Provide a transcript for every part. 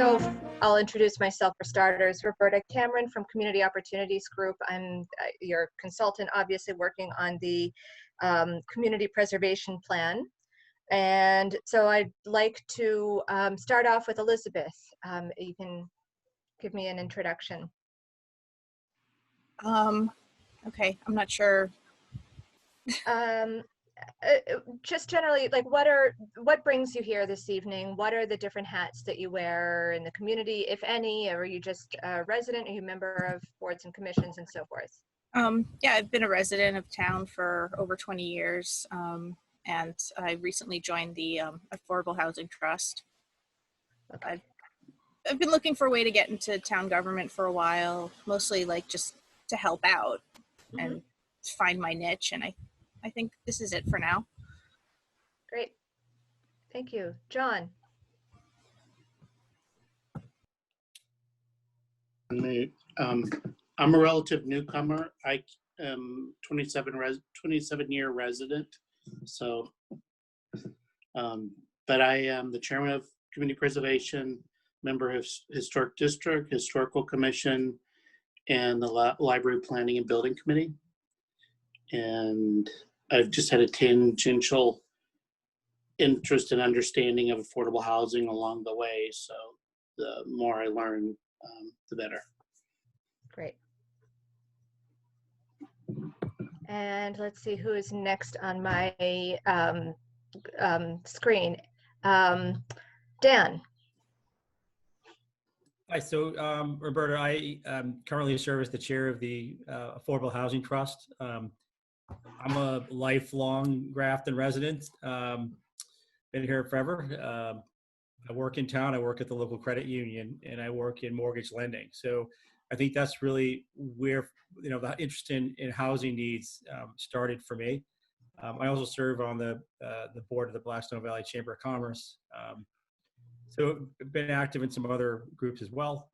So I'll introduce myself for starters. Roberta Cameron from Community Opportunities Group. I'm your consultant, obviously working on the community preservation plan. And so I'd like to start off with Elizabeth. You can give me an introduction. Okay, I'm not sure. Just generally, like, what brings you here this evening? What are the different hats that you wear in the community, if any? Or are you just a resident? Are you a member of boards and commissions and so forth? Yeah, I've been a resident of town for over 20 years, and I recently joined the Affordable Housing Trust. Okay. I've been looking for a way to get into town government for a while, mostly like just to help out and find my niche, and I think this is it for now. Great. Thank you. John. I'm a relative newcomer. I am 27-year resident. So, but I am the chairman of community preservation, member of historic district, historical commission, and the library planning and building committee. And I've just had a tangential interest and understanding of affordable housing along the way. So the more I learn, the better. Great. And let's see who is next on my screen. Dan. Hi, so Roberta, I currently serve as the chair of the Affordable Housing Trust. I'm a lifelong Grafton resident, been here forever. I work in town, I work at the local credit union, and I work in mortgage lending. So I think that's really where, the interest in housing needs started for me. I also serve on the board of the Blackstone Valley Chamber of Commerce. So I've been active in some other groups as well.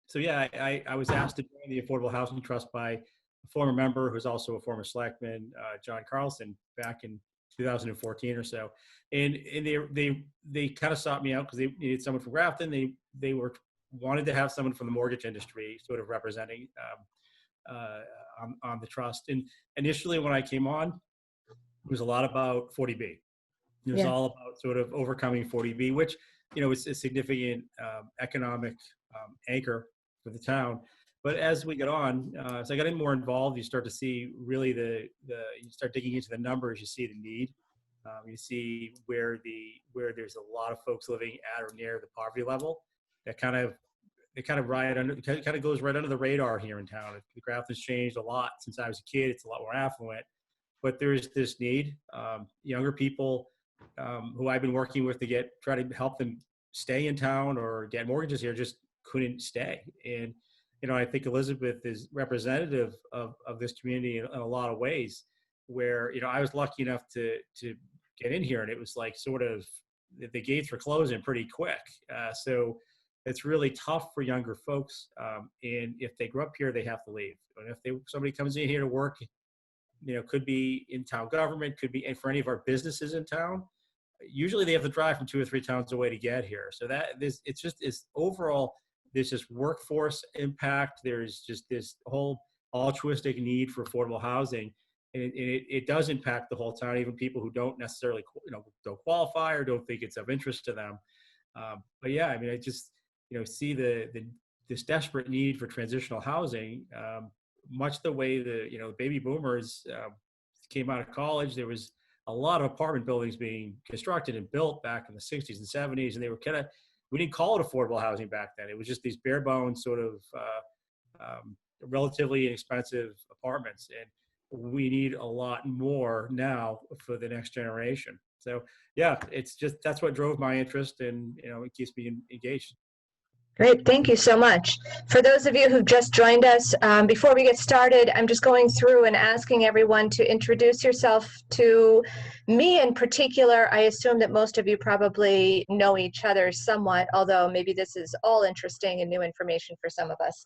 So yeah, I was asked to join the Affordable Housing Trust by a former member who's also a former selectman, John Carlson, back in 2014 or so. And they kind of sought me out because they needed someone from Grafton. They wanted to have someone from the mortgage industry sort of representing on the trust. And initially when I came on, it was a lot about 40B. It was all about sort of overcoming 40B, which, is a significant economic anchor for the town. But as we get on, as I got more involved, you start to see really you start digging into the numbers, you see the need. You see where there's a lot of folks living at or near the poverty level. That kind of goes right under the radar here in town. The Grafton's changed a lot since I was a kid. It's a lot more affluent, but there's this need. Younger people who I've been working with to try to help them stay in town or get mortgages here just couldn't stay. And I think Elizabeth is representative of this community in a lot of ways. Where I was lucky enough to get in here, and it was like sort of the gates were closing pretty quick. So it's really tough for younger folks, and if they grew up here, they have to leave. And if somebody comes in here to work, could be in town government, could be for any of our businesses in town. Usually they have to drive from 2 or 3 towns away to get here. So it's overall, there's this workforce impact. There's just this whole altruistic need for affordable housing. And it does impact the whole town, even people who don't necessarily, don't qualify or don't think it's of interest to them. But yeah, I mean, I just, see this desperate need for transitional housing, much the way the baby boomers came out of college. There was a lot of apartment buildings being constructed and built back in the 60s and 70s, and they were we didn't call it affordable housing back then. It was just these bare bones sort of relatively inexpensive apartments, and we need a lot more now for the next generation. So yeah, that's what drove my interest, and it keeps me engaged. Great, thank you so much. For those of you who've just joined us, before we get started, I'm just going through and asking everyone to introduce yourself to me in particular. I assume that most of you probably know each other somewhat, although maybe this is all interesting and new information for some of us.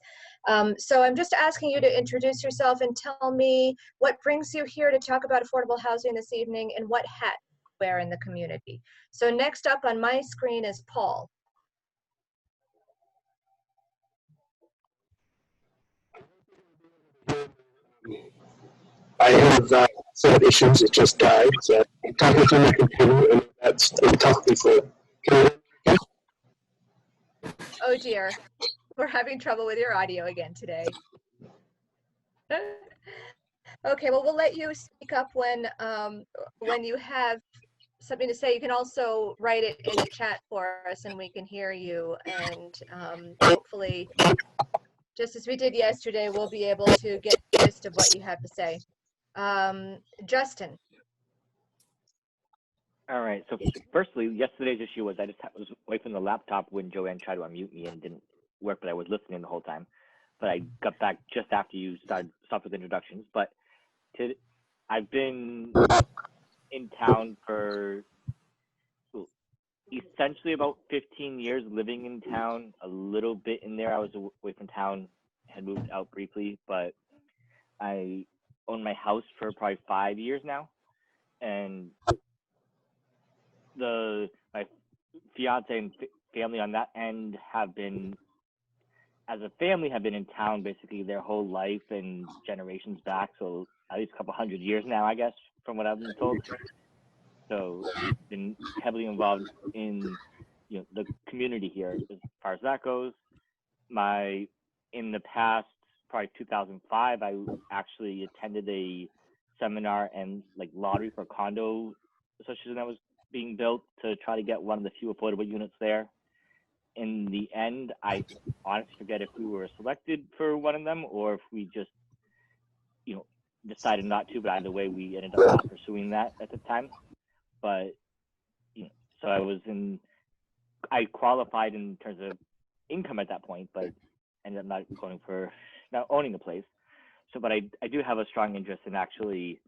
So I'm just asking you to introduce yourself and tell me what brings you here to talk about affordable housing this evening and what hat you wear in the community. So next up on my screen is Paul. I have some issues. It just died. So I'm talking to my computer, and that's been tough before. Can you? Oh dear, we're having trouble with your audio again today. Okay, well, we'll let you speak up when you have something to say. You can also write it in the chat for us and we can hear you. And hopefully, just as we did yesterday, we'll be able to get the gist of what you have to say. Justin. All right. So firstly, yesterday's issue was I was away from the laptop when Joanne tried to unmute me and didn't work, but I was listening the whole time. But I got back just after you stopped with introductions. But I've been in town for essentially about 15 years, living in town. A little bit in there, I was away from town, had moved out briefly, but I own my house for probably 5 years now, and my fiance and family on that end have been, as a family, have been in town basically their whole life and generations back. So at least a couple 100 years now, I guess, from what I've been told. So been heavily involved in the community here as far as that goes. In the past, probably 2005, I actually attended a seminar and lottery for condo association that was being built to try to get one of the few affordable units there. In the end, I honestly forget if we were selected for one of them or if we just, decided not to, but either way, we ended up not pursuing that at the time. But, so I qualified in terms of income at that point, but ended up not owning the place. So, but I do have a strong interest in actually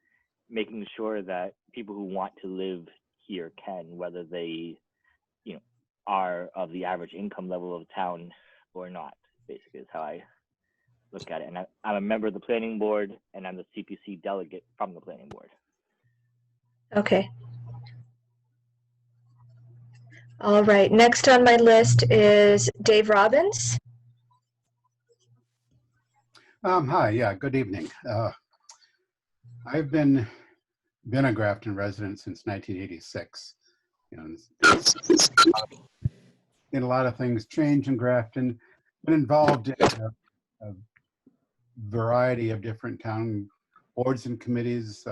making sure that people who want to live here can, whether they, are of the average income level of town or not, basically is how I look at it. And I'm a member of the planning board and I'm the CPC delegate from the planning board. Okay. All right, next on my list is Dave Robbins. Hi, yeah, good evening. I've been a Grafton resident since 1986. In a lot of things change in Grafton. Been involved in a variety of different town boards and committees,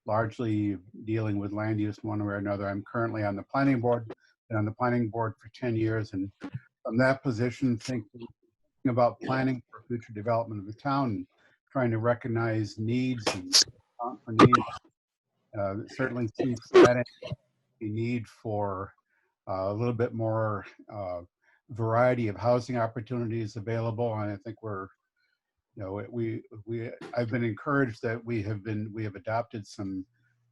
largely dealing with land use one way or another. I'm currently on the planning board, been on the planning board for 10 years, and from that position, thinking about planning for future development of the town, and trying to recognize needs and account for needs. Certainly see that the need for a little bit more variety of housing opportunities available, and I think I've been encouraged that we have adopted some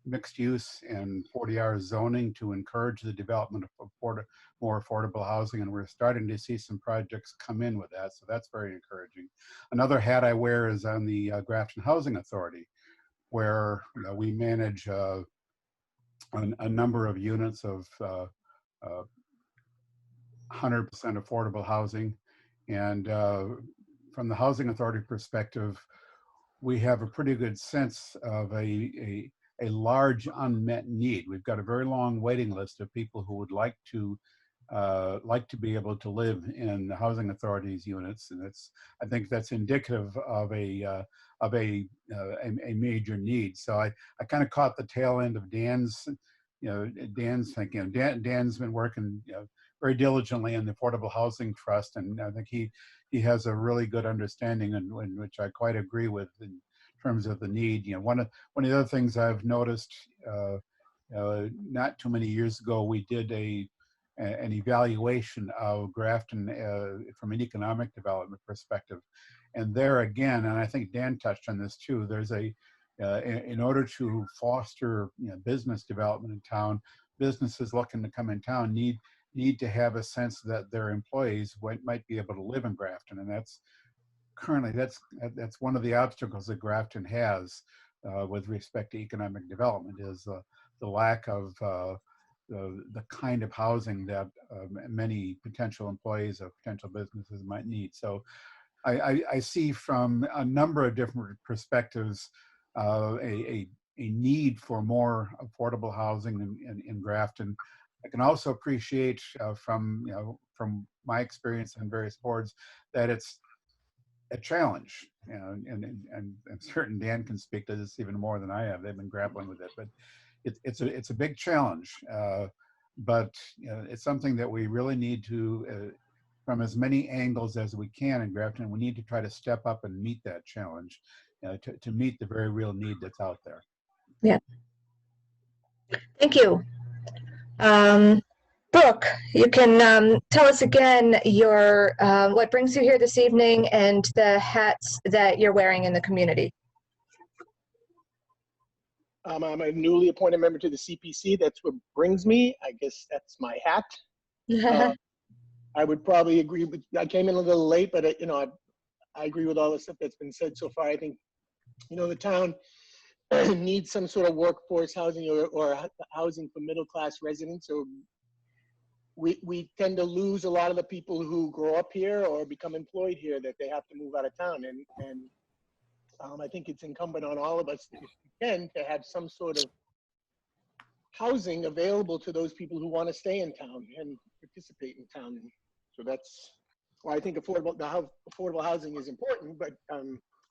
mixed use and 40-hour zoning to encourage the development of more affordable housing, and we're starting to see some projects come in with that, so that's very encouraging. Another hat I wear is on the Grafton Housing Authority, where we manage a number of units of 100% affordable housing, and from the Housing Authority perspective, we have a pretty good sense of a large unmet need. We've got a very long waiting list of people who would like to be able to live in the Housing Authority's units, and I think that's indicative of a major need. So I kind of caught the tail end of Dan's thinking. Dan's been working very diligently in the Affordable Housing Trust, and I think he has a really good understanding, in which I quite agree with in terms of the need. One of the other things I've noticed, not too many years ago, we did an evaluation of Grafton from an economic development perspective, and there again, and I think Dan touched on this too, there's in order to foster business development in town, businesses looking to come in town need to have a sense that their employees might be able to live in Grafton, and that's one of the obstacles that Grafton has with respect to economic development, is the lack of the kind of housing that many potential employees of potential businesses might need. So I see from a number of different perspectives a need for more affordable housing in Grafton. I can also appreciate from my experience on various boards that it's a challenge, and certain Dan can speak to this even more than I have. They've been grappling with it, but it's a big challenge. But it's something that we really need to, from as many angles as we can in Grafton, we need to try to step up and meet that challenge, to meet the very real need that's out there. Yeah. Thank you. Brooke, you can tell us again your what brings you here this evening and the hats that you're wearing in the community. I'm a newly appointed member to the CPC. That's what brings me. I guess that's my hat. I would probably agree with, I came in a little late, but I agree with all the stuff that's been said so far. I think, the town needs some sort of workforce housing or housing for middle-class residents. So we tend to lose a lot of the people who grow up here or become employed here, that they have to move out of town. And I think it's incumbent on all of us, if we can, to have some sort of housing available to those people who want to stay in town and participate in town. So that's why I think affordable housing is important. But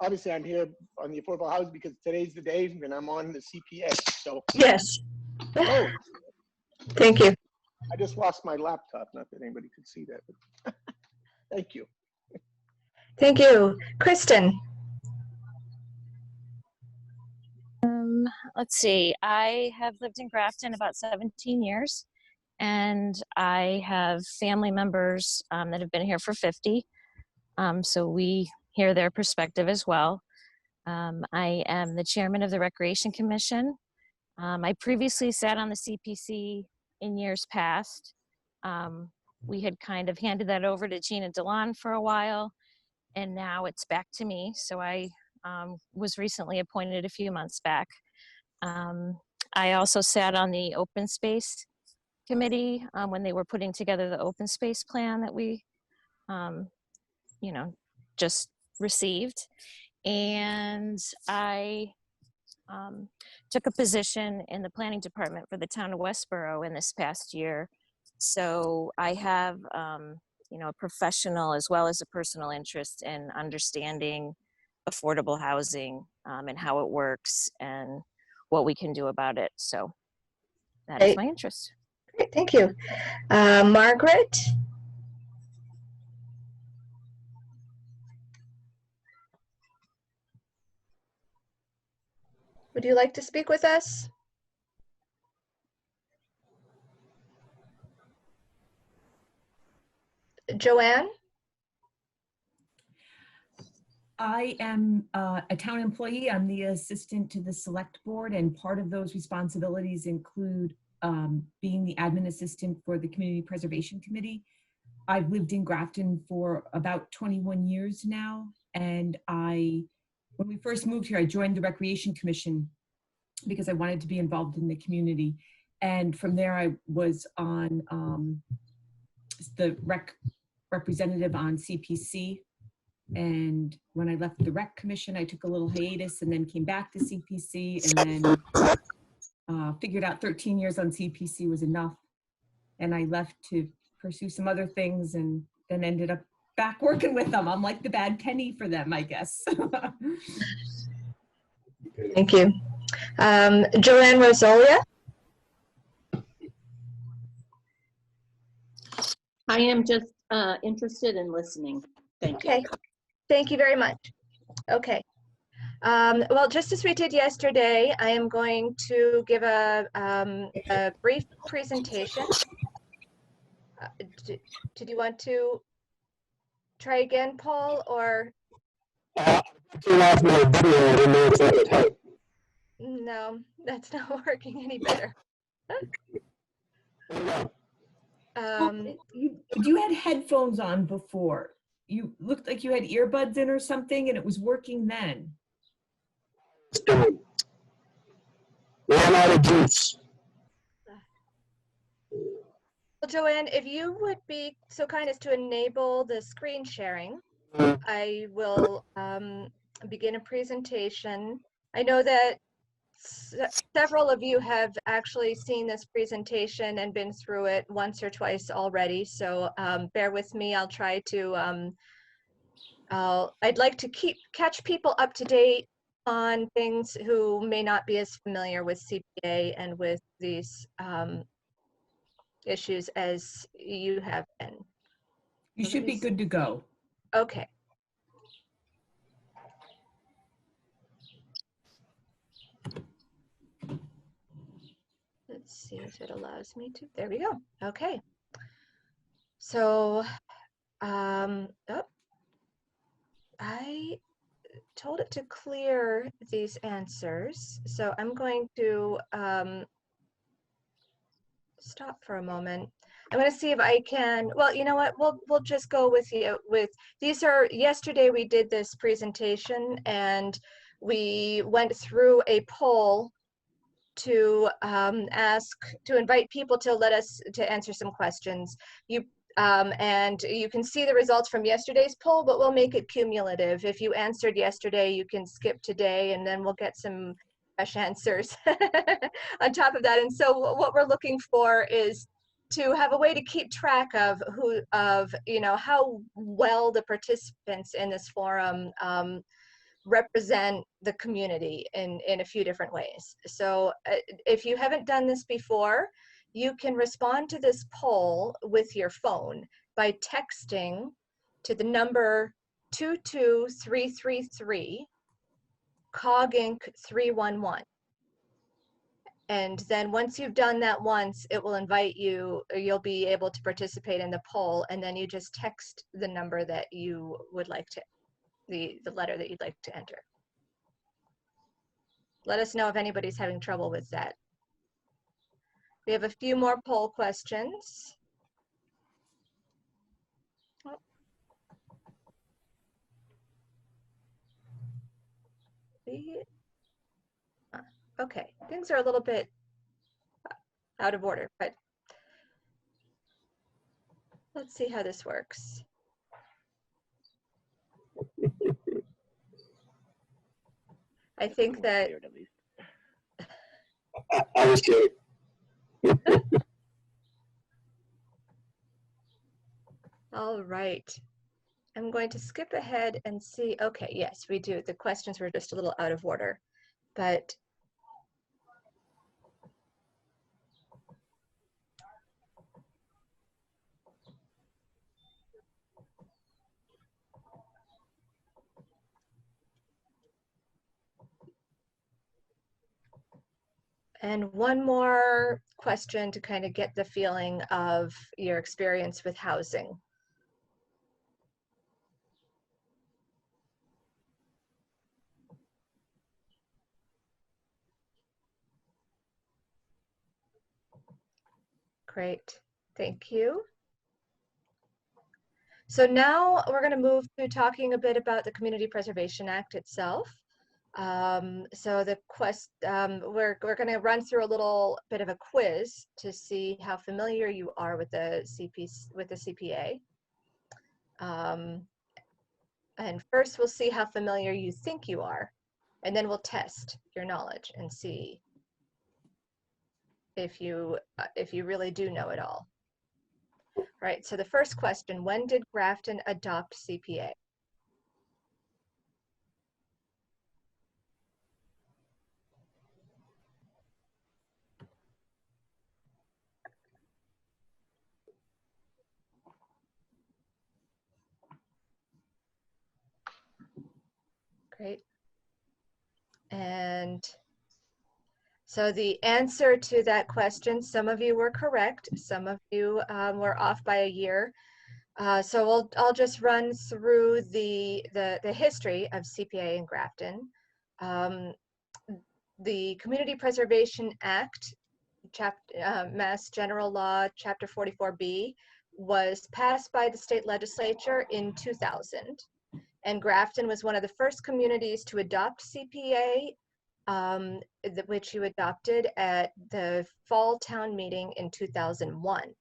obviously, I'm here on the affordable housing because today's the day, and I'm on the CPA. So Yes. oh, Thank you. I just lost my laptop. Not that anybody could see that. But thank you. Thank you. Kristen. Let's see, I have lived in Grafton about 17 years, and I have family members that have been here for 50. So we hear their perspective as well. I am the chairman of the Recreation Commission. I previously sat on the CPC in years past. We had kind of handed that over to Gina Delon for a while, and now it's back to me. So I was recently appointed a few months back. I also sat on the Open Space Committee when they were putting together the open space plan that we, just received. And I took a position in the planning department for the town of Westboro in this past year. So I have, a professional as well as a personal interest in understanding affordable housing and how it works and what we can do about it. So that is my interest. Great, thank you. Margaret? Would you like to speak with us? Joanne? I am a town employee. I'm the assistant to the select board, and part of those responsibilities include being the admin assistant for the Community Preservation Committee. I've lived in Grafton for about 21 years now, and when we first moved here, I joined the Recreation Commission because I wanted to be involved in the community. And from there, I was on the representative on CPC. And when I left the Rec Commission, I took a little hiatus and then came back to CPC, and then figured out 13 years on CPC was enough. And I left to pursue some other things, and then ended up back working with them. I'm like the bad penny for them, I guess. Thank you. Joanne Rosolia? I am just interested in listening. Thank you. Okay. Thank you very much. Okay. Well, just as we did yesterday, I am going to give a brief presentation. Did you want to try again, Paul, or? Turn off my video. I didn't know if that would help. No, that's not working any better. You had headphones on before. You looked like you had earbuds in or something, and it was working then. Ran out of juice. Well, Joanne, if you would be so kind as to enable the screen sharing. I will begin a presentation. I know that several of you have actually seen this presentation and been through it once or twice already, so bear with me. I'll try to, I'd like to catch people up to date on things who may not be as familiar with CPA and with these issues as you have been. You should be good to go. Okay. Let's see if it allows me to. There we go. Okay. So, oh, I told it to clear these answers. So I'm going to stop for a moment. I'm going to see if I can. Well, you know what? We'll just go with you. With these are yesterday we did this presentation and we went through a poll to invite people to answer some questions. And you can see the results from yesterday's poll, but we'll make it cumulative. If you answered yesterday, you can skip today, and then we'll get some fresh answers on top of that. And so what we're looking for is to have a way to keep track of how well the participants in this forum represent the community in a few different ways. So if you haven't done this before, you can respond to this poll with your phone by texting to the number 22333 COG Inc. 311. And then once you've done that once, it will invite you, you'll be able to participate in the poll, and then you just text the number that you would like to, the letter that you'd like to enter. Let us know if anybody's having trouble with that. We have a few more poll questions. Oh. Okay, things are a little bit out of order, but let's see how this works. I think that I was kidding. All right. I'm going to skip ahead and see. Okay, yes, we do. The questions were just a little out of order, but and one more question to kind of get the feeling of your experience with housing. Great, thank you. So now we're going to move to talking a bit about the Community Preservation Act itself. So the we're going to run through a little bit of a quiz to see how familiar you are with the CPA. And first we'll see how familiar you think you are, and then we'll test your knowledge and see if you really do know it all. All right, so the first question, when did Grafton adopt CPA? Great. And so the answer to that question, some of you were correct, some of you were off by a year. So I'll just run through the history of CPA in Grafton. The Community Preservation Act, Mass General Law, Chapter 44B, was passed by the state legislature in 2000. And Grafton was one of the first communities to adopt CPA, which you adopted at the fall town meeting in 2001.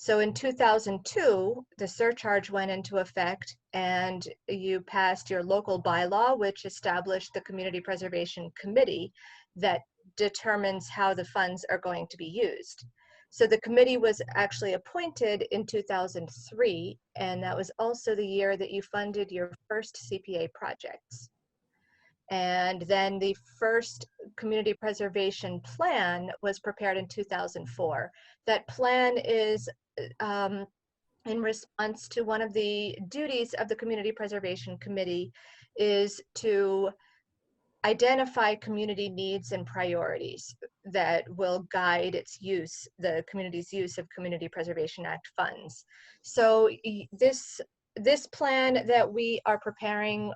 So in 2002, the surcharge went into effect and you passed your local bylaw, which established the Community Preservation Committee that determines how the funds are going to be used. So the committee was actually appointed in 2003, and that was also the year that you funded your first CPA projects. And then the first community preservation plan was prepared in 2004. That plan is in response to one of the duties of the Community Preservation Committee is to identify community needs and priorities that will guide its use, the community's use of Community Preservation Act funds. So this plan that we are preparing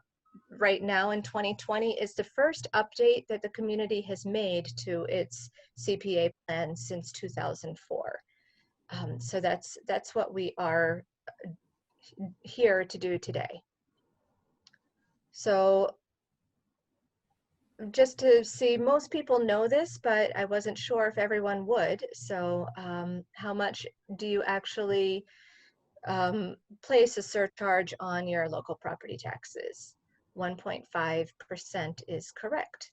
right now in 2020 is the first update that the community has made to its CPA plan since 2004. So that's what we are here to do today. So just to see, most people know this, but I wasn't sure if everyone would. So how much do you actually place a surcharge on your local property taxes? 1.5% is correct.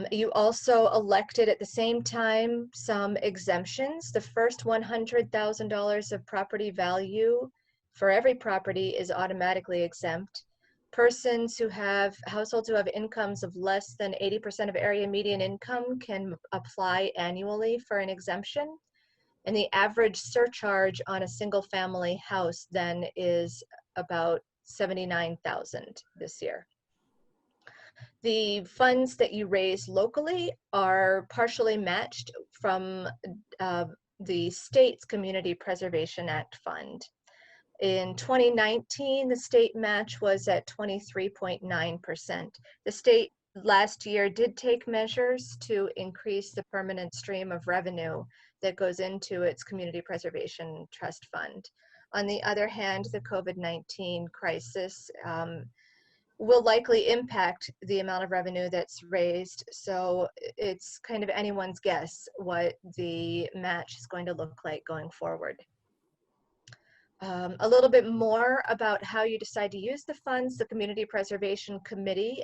You also elected at the same time some exemptions. The first $100,000 of property value for every property is automatically exempt. Persons who have, households who have incomes of less than 80% of area median income can apply annually for an exemption. And the average surcharge on a single family house then is about $79,000 this year. The funds that you raise locally are partially matched from the state's Community Preservation Act fund. In 2019, the state match was at 23.9%. The state last year did take measures to increase the permanent stream of revenue that goes into its Community Preservation Trust Fund. On the other hand, the COVID-19 crisis will likely impact the amount of revenue that's raised. So it's kind of anyone's guess what the match is going to look like going forward. A little bit more about how you decide to use the funds. The Community Preservation Committee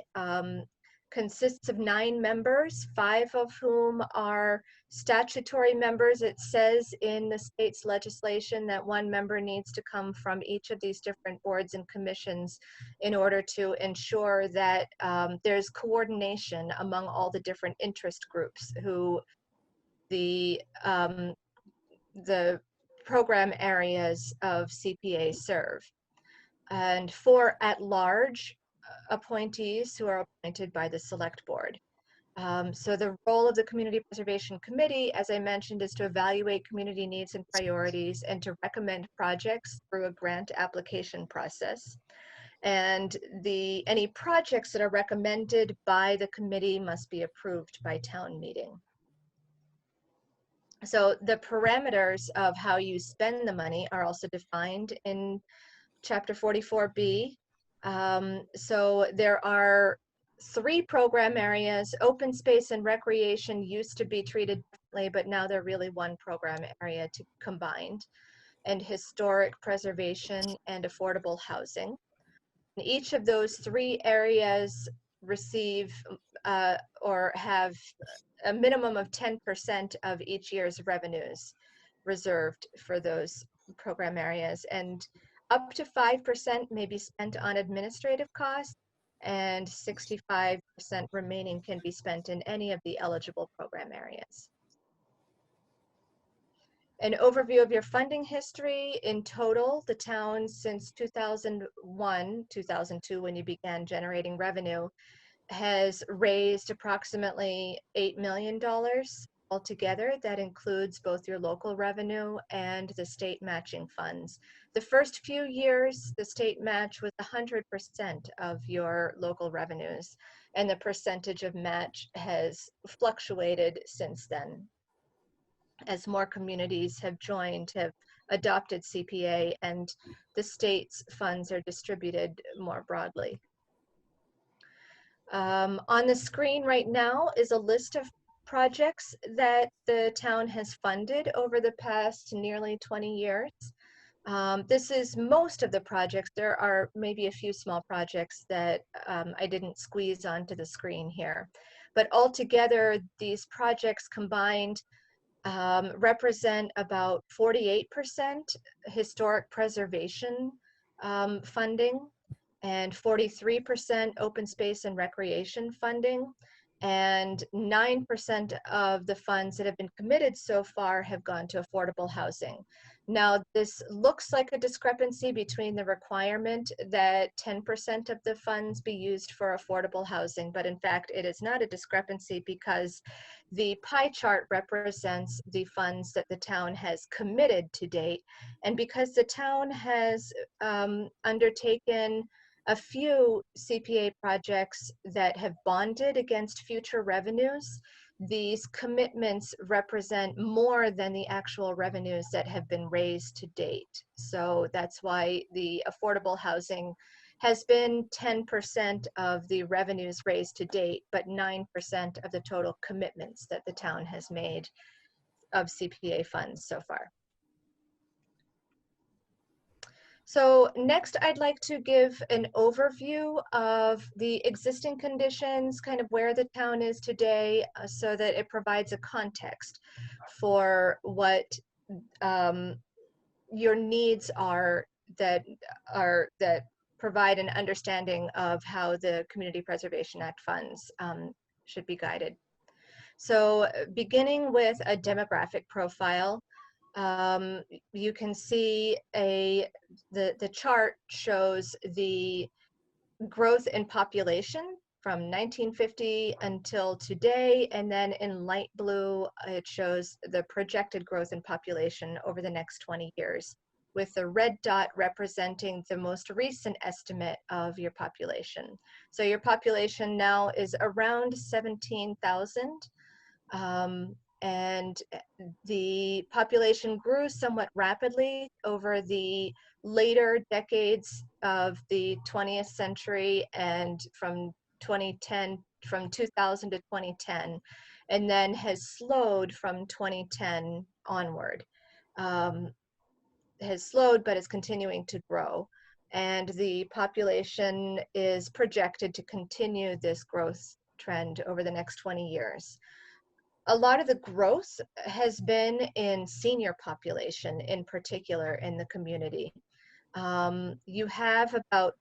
consists of 9 members, 5 of whom are statutory members. It says in the state's legislation that 1 member needs to come from each of these different boards and commissions in order to ensure that there's coordination among all the different interest groups who the program areas of CPA serve. And 4 at-large appointees who are appointed by the select board. So the role of the Community Preservation Committee, as I mentioned, is to evaluate community needs and priorities and to recommend projects through a grant application process. And any projects that are recommended by the committee must be approved by town meeting. So the parameters of how you spend the money are also defined in Chapter 44B. So there are 3 program areas. Open space and recreation used to be treated differently, but now they're really one program area combined. And historic preservation and affordable housing. And each of those 3 areas receive or have a minimum of 10% of each year's revenues reserved for those program areas. And up to 5% may be spent on administrative costs, and 65% remaining can be spent in any of the eligible program areas. An overview of your funding history. In total, the town since 2001, 2002, when you began generating revenue, has raised approximately $8 million altogether. That includes both your local revenue and the state matching funds. The first few years, the state match was 100% of your local revenues, and the percentage of match has fluctuated since then. As more communities have joined, have adopted CPA, and the state's funds are distributed more broadly. On the screen right now is a list of projects that the town has funded over the past nearly 20 years. This is most of the projects. There are maybe a few small projects that I didn't squeeze onto the screen here. But altogether, these projects combined represent about 48% historic preservation funding and 43% open space and recreation funding. And 9% of the funds that have been committed so far have gone to affordable housing. Now, this looks like a discrepancy between the requirement that 10% of the funds be used for affordable housing, but in fact, it is not a discrepancy because the pie chart represents the funds that the town has committed to date. And because the town has undertaken a few CPA projects that have bonded against future revenues, these commitments represent more than the actual revenues that have been raised to date. So that's why the affordable housing has been 10% of the revenues raised to date, but 9% of the total commitments that the town has made of CPA funds so far. So next, I'd like to give an overview of the existing conditions, kind of where the town is today, so that it provides a context for what your needs are that provide an understanding of how the Community Preservation Act funds should be guided. So beginning with a demographic profile, you can see the chart shows the growth in population from 1950 until today, and then in light blue it shows the projected growth in population over the next 20 years, with the red dot representing the most recent estimate of your population. So your population now is around 17,000. And the population grew somewhat rapidly over the later decades of the 20th century and from 2000 to 2010, and then has slowed from 2010 onward. Has slowed, but is continuing to grow. And the population is projected to continue this growth trend over the next 20 years. A lot of the growth has been in senior population, in particular in the community. You have about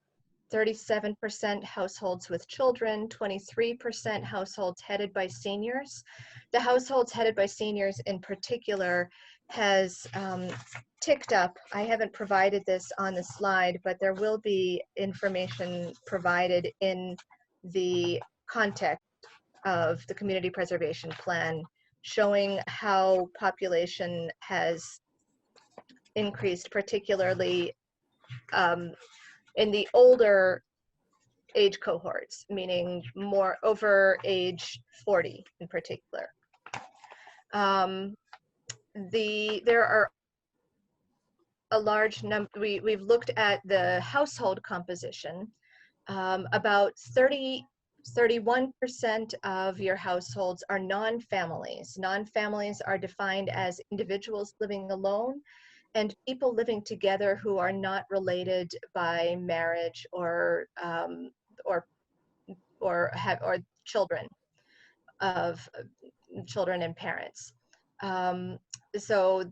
37% households with children, 23% households headed by seniors. The households headed by seniors in particular has ticked up. I haven't provided this on the slide, but there will be information provided in the context of the Community Preservation Plan showing how population has increased, particularly in the older age cohorts, meaning more over age 40 in particular. There are a large number, we've looked at the household composition. About 31% of your households are non-families. Non-families are defined as individuals living alone and people living together who are not related by marriage or children and parents. So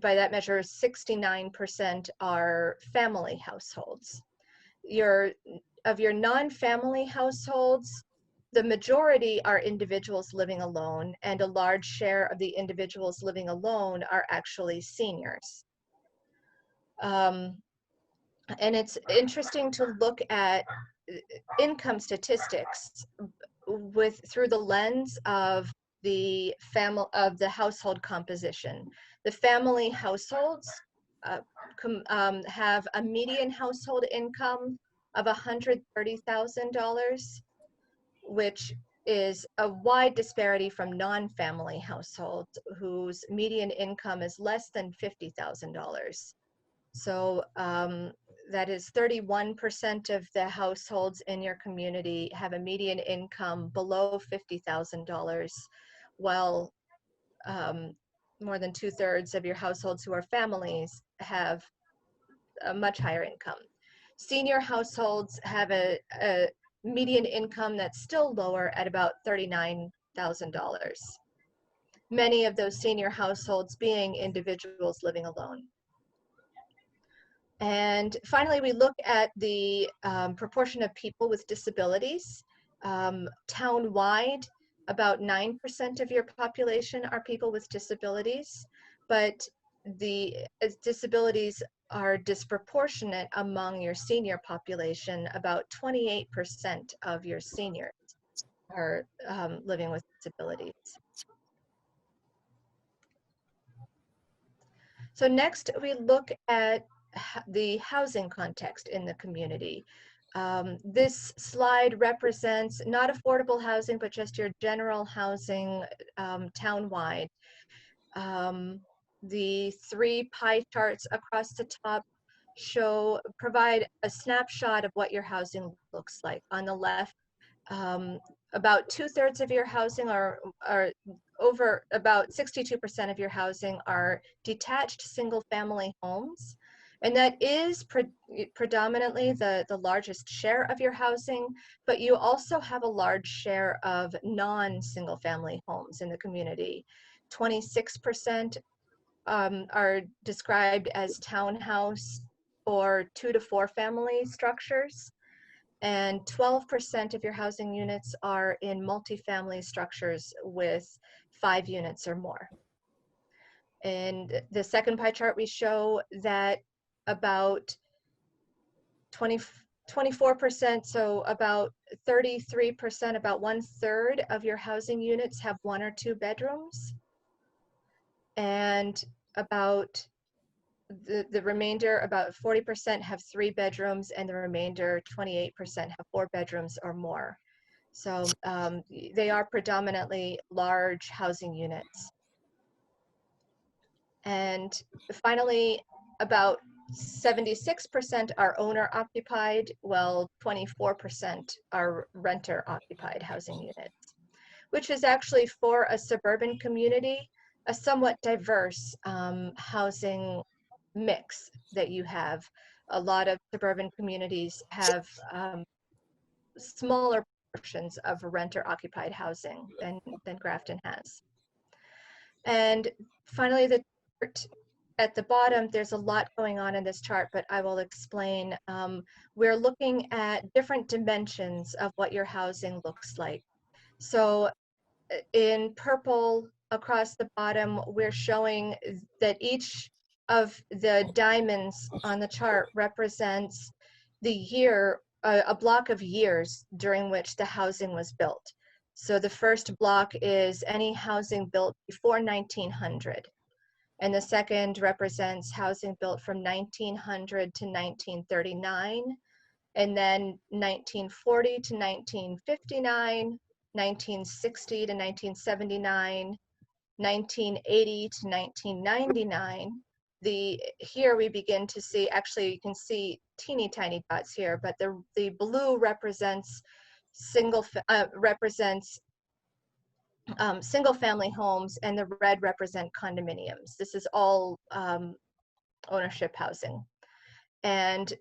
by that measure, 69% are family households. Of your non-family households, the majority are individuals living alone, and a large share of the individuals living alone are actually seniors. And it's interesting to look at income statistics through the lens of the household composition. The family households have a median household income of $130,000, which is a wide disparity from non-family households whose median income is less than $50,000. So that is 31% of the households in your community have a median income below $50,000, while more than 2/3 of your households who are families have a much higher income. Senior households have a median income that's still lower at about $39,000. Many of those senior households being individuals living alone. And finally, we look at the proportion of people with disabilities. Town-wide, about 9% of your population are people with disabilities, but the disabilities are disproportionate among your senior population. About 28% of your seniors are living with disabilities. So next, we look at the housing context in the community. This slide represents not affordable housing, but just your general housing town-wide. The 3 pie charts across the top provide a snapshot of what your housing looks like. On the left, about 2/3 of your housing are over about 62% of your housing are detached single-family homes. And that is predominantly the largest share of your housing, but you also have a large share of non-single family homes in the community. 26% are described as townhouse or 2 to 4 family structures. And 12% of your housing units are in multifamily structures with 5 units or more. In the second pie chart, we show that about 24%, so about 33%, about 1/3 of your housing units have 1 or 2 bedrooms. And about the remainder, about 40% have 3 bedrooms, and the remainder, 28%, have 4 bedrooms or more. So they are predominantly large housing units. And finally, about 76% are owner occupied, while 24% are renter occupied housing units, which is actually, for a suburban community, a somewhat diverse housing mix that you have. A lot of suburban communities have smaller portions of renter occupied housing than Grafton has. And finally, the chart at the bottom, there's a lot going on in this chart, but I will explain. We're looking at different dimensions of what your housing looks like. So in purple across the bottom, we're showing that each of the diamonds on the chart represents the year, a block of years during which the housing was built. So the first block is any housing built before 1900. And the second represents housing built from 1900 to 1939, and then 1940 to 1959, 1960 to 1979, 1980 to 1999. Here we begin to see, actually you can see teeny tiny dots here, but the blue represents single family homes, and the red represent condominiums. This is all ownership housing. And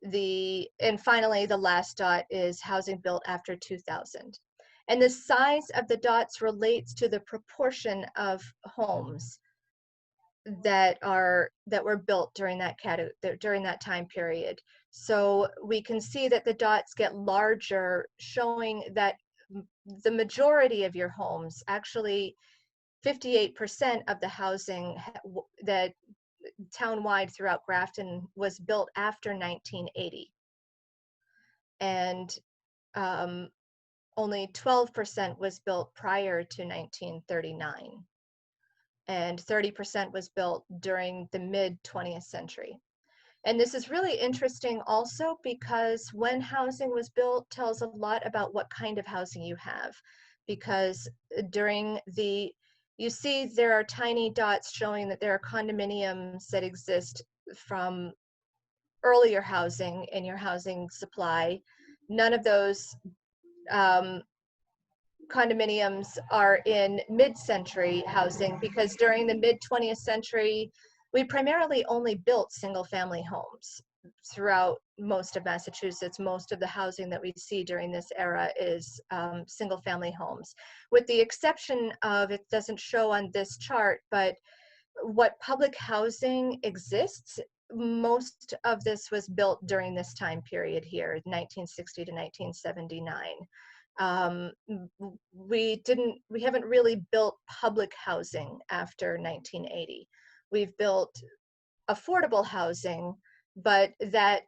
finally, the last dot is housing built after 2000. And the size of the dots relates to the proportion of homes that were built during that time period. So we can see that the dots get larger, showing that the majority of your homes, actually 58% of the housing that town-wide throughout Grafton, was built after 1980. And only 12% was built prior to 1939. And 30% was built during the mid-20th century. And this is really interesting also because when housing was built tells a lot about what kind of housing you have. Because you see there are tiny dots showing that there are condominiums that exist from earlier housing in your housing supply. None of those condominiums are in mid-century housing, because during the mid-20th century, we primarily only built single-family homes throughout most of Massachusetts. Most of the housing that we see during this era is single-family homes, with the exception of, it doesn't show on this chart, but what public housing exists, most of this was built during this time period here, 1960 to 1979. We haven't really built public housing after 1980. We've built affordable housing, but that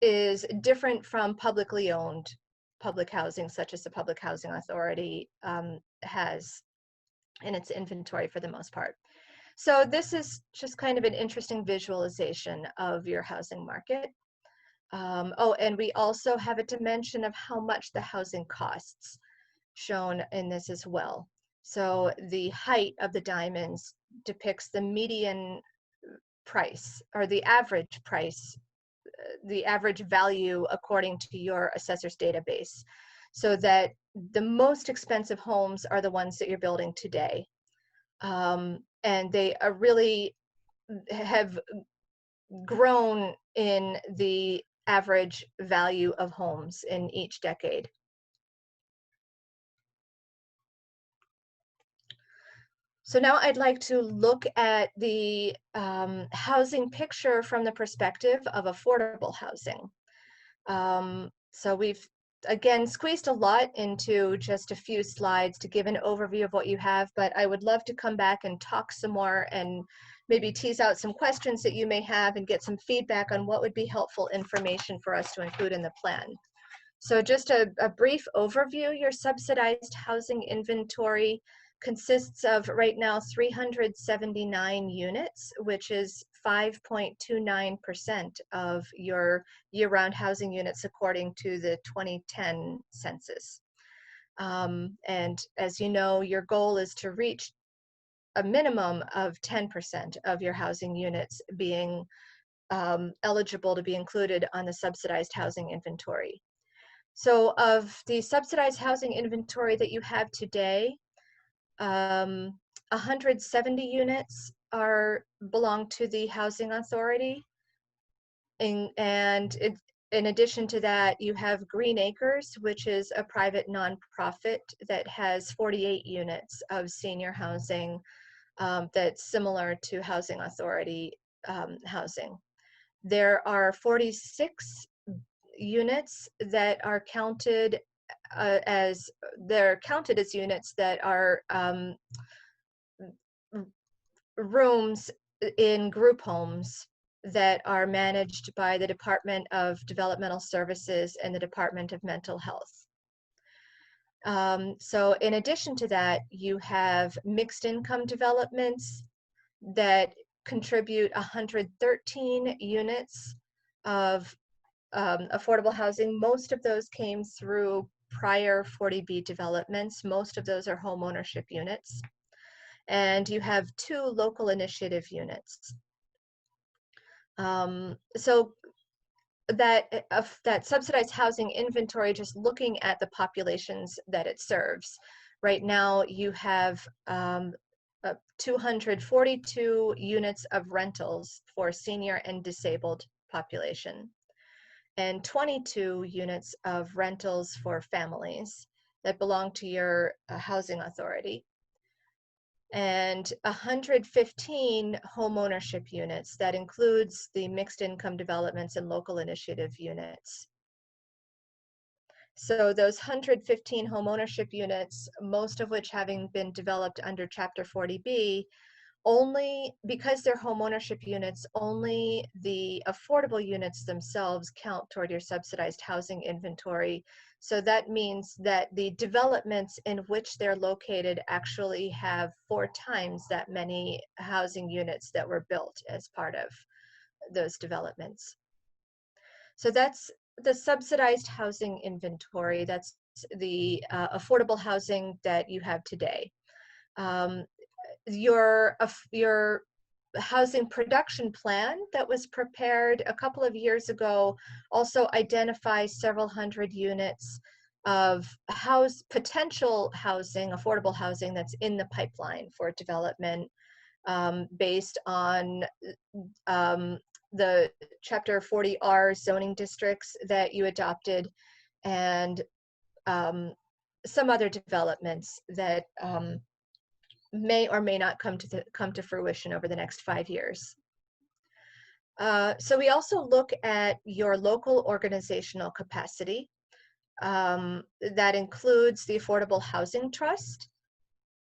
is different from publicly owned public housing, such as the Public Housing Authority has in its inventory for the most part. So this is just kind of an interesting visualization of your housing market. Oh, and we also have a dimension of how much the housing costs shown in this as well. So the height of the diamonds depicts the median price, or the average price, the average value according to your assessor's database, so that the most expensive homes are the ones that you're building today. And they are really have grown in the average value of homes in each decade. So now I'd like to look at the housing picture from the perspective of affordable housing. So we've, again, squeezed a lot into just a few slides to give an overview of what you have, but I would love to come back and talk some more and maybe tease out some questions that you may have and get some feedback on what would be helpful information for us to include in the plan. So just a brief overview, your subsidized housing inventory consists of right now 379 units, which is 5.29% of your year-round housing units according to the 2010 census. And as you know, your goal is to reach a minimum of 10% of your housing units being eligible to be included on the subsidized housing inventory. So of the subsidized housing inventory that you have today, 170 units belong to the Housing Authority. In addition to that, you have Green Acres, which is a private nonprofit that has 48 units of senior housing that's similar to Housing Authority housing. There are 46 units that are counted as units that are rooms in group homes that are managed by the Department of Developmental Services and the Department of Mental Health. So in addition to that, you have mixed income developments that contribute 113 units of affordable housing. Most of those came through prior 40B developments. Most of those are home ownership units. And you have 2 local initiative units. So that subsidized housing inventory, just looking at the populations that it serves. Right now you have 242 units of rentals for senior and disabled population, and 22 units of rentals for families that belong to your housing authority, and 115 home ownership units. That includes the mixed income developments and local initiative units. So those 115 home ownership units, most of which having been developed under Chapter 40B, only because they're home ownership units, only the affordable units themselves count toward your subsidized housing inventory. So that means that the developments in which they're located actually have 4 times that many housing units that were built as part of those developments. So that's the subsidized housing inventory. That's the affordable housing that you have today. Your housing production plan that was prepared a couple of years ago also identifies several hundred units of potential housing, affordable housing that's in the pipeline for development, based on the Chapter 40R zoning districts that you adopted, and some other developments that may or may not come to fruition over the next 5 years. So we also look at your local organizational capacity. That includes the Affordable Housing Trust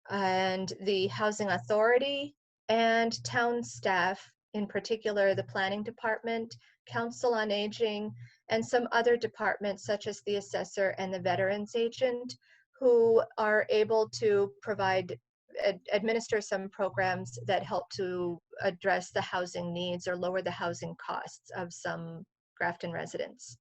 and the Housing Authority and town staff, in particular the Planning Department, Council on Aging, and some other departments such as the Assessor and the Veterans Agent, who are able to administer some programs that help to address the housing needs or lower the housing costs of some Grafton residents.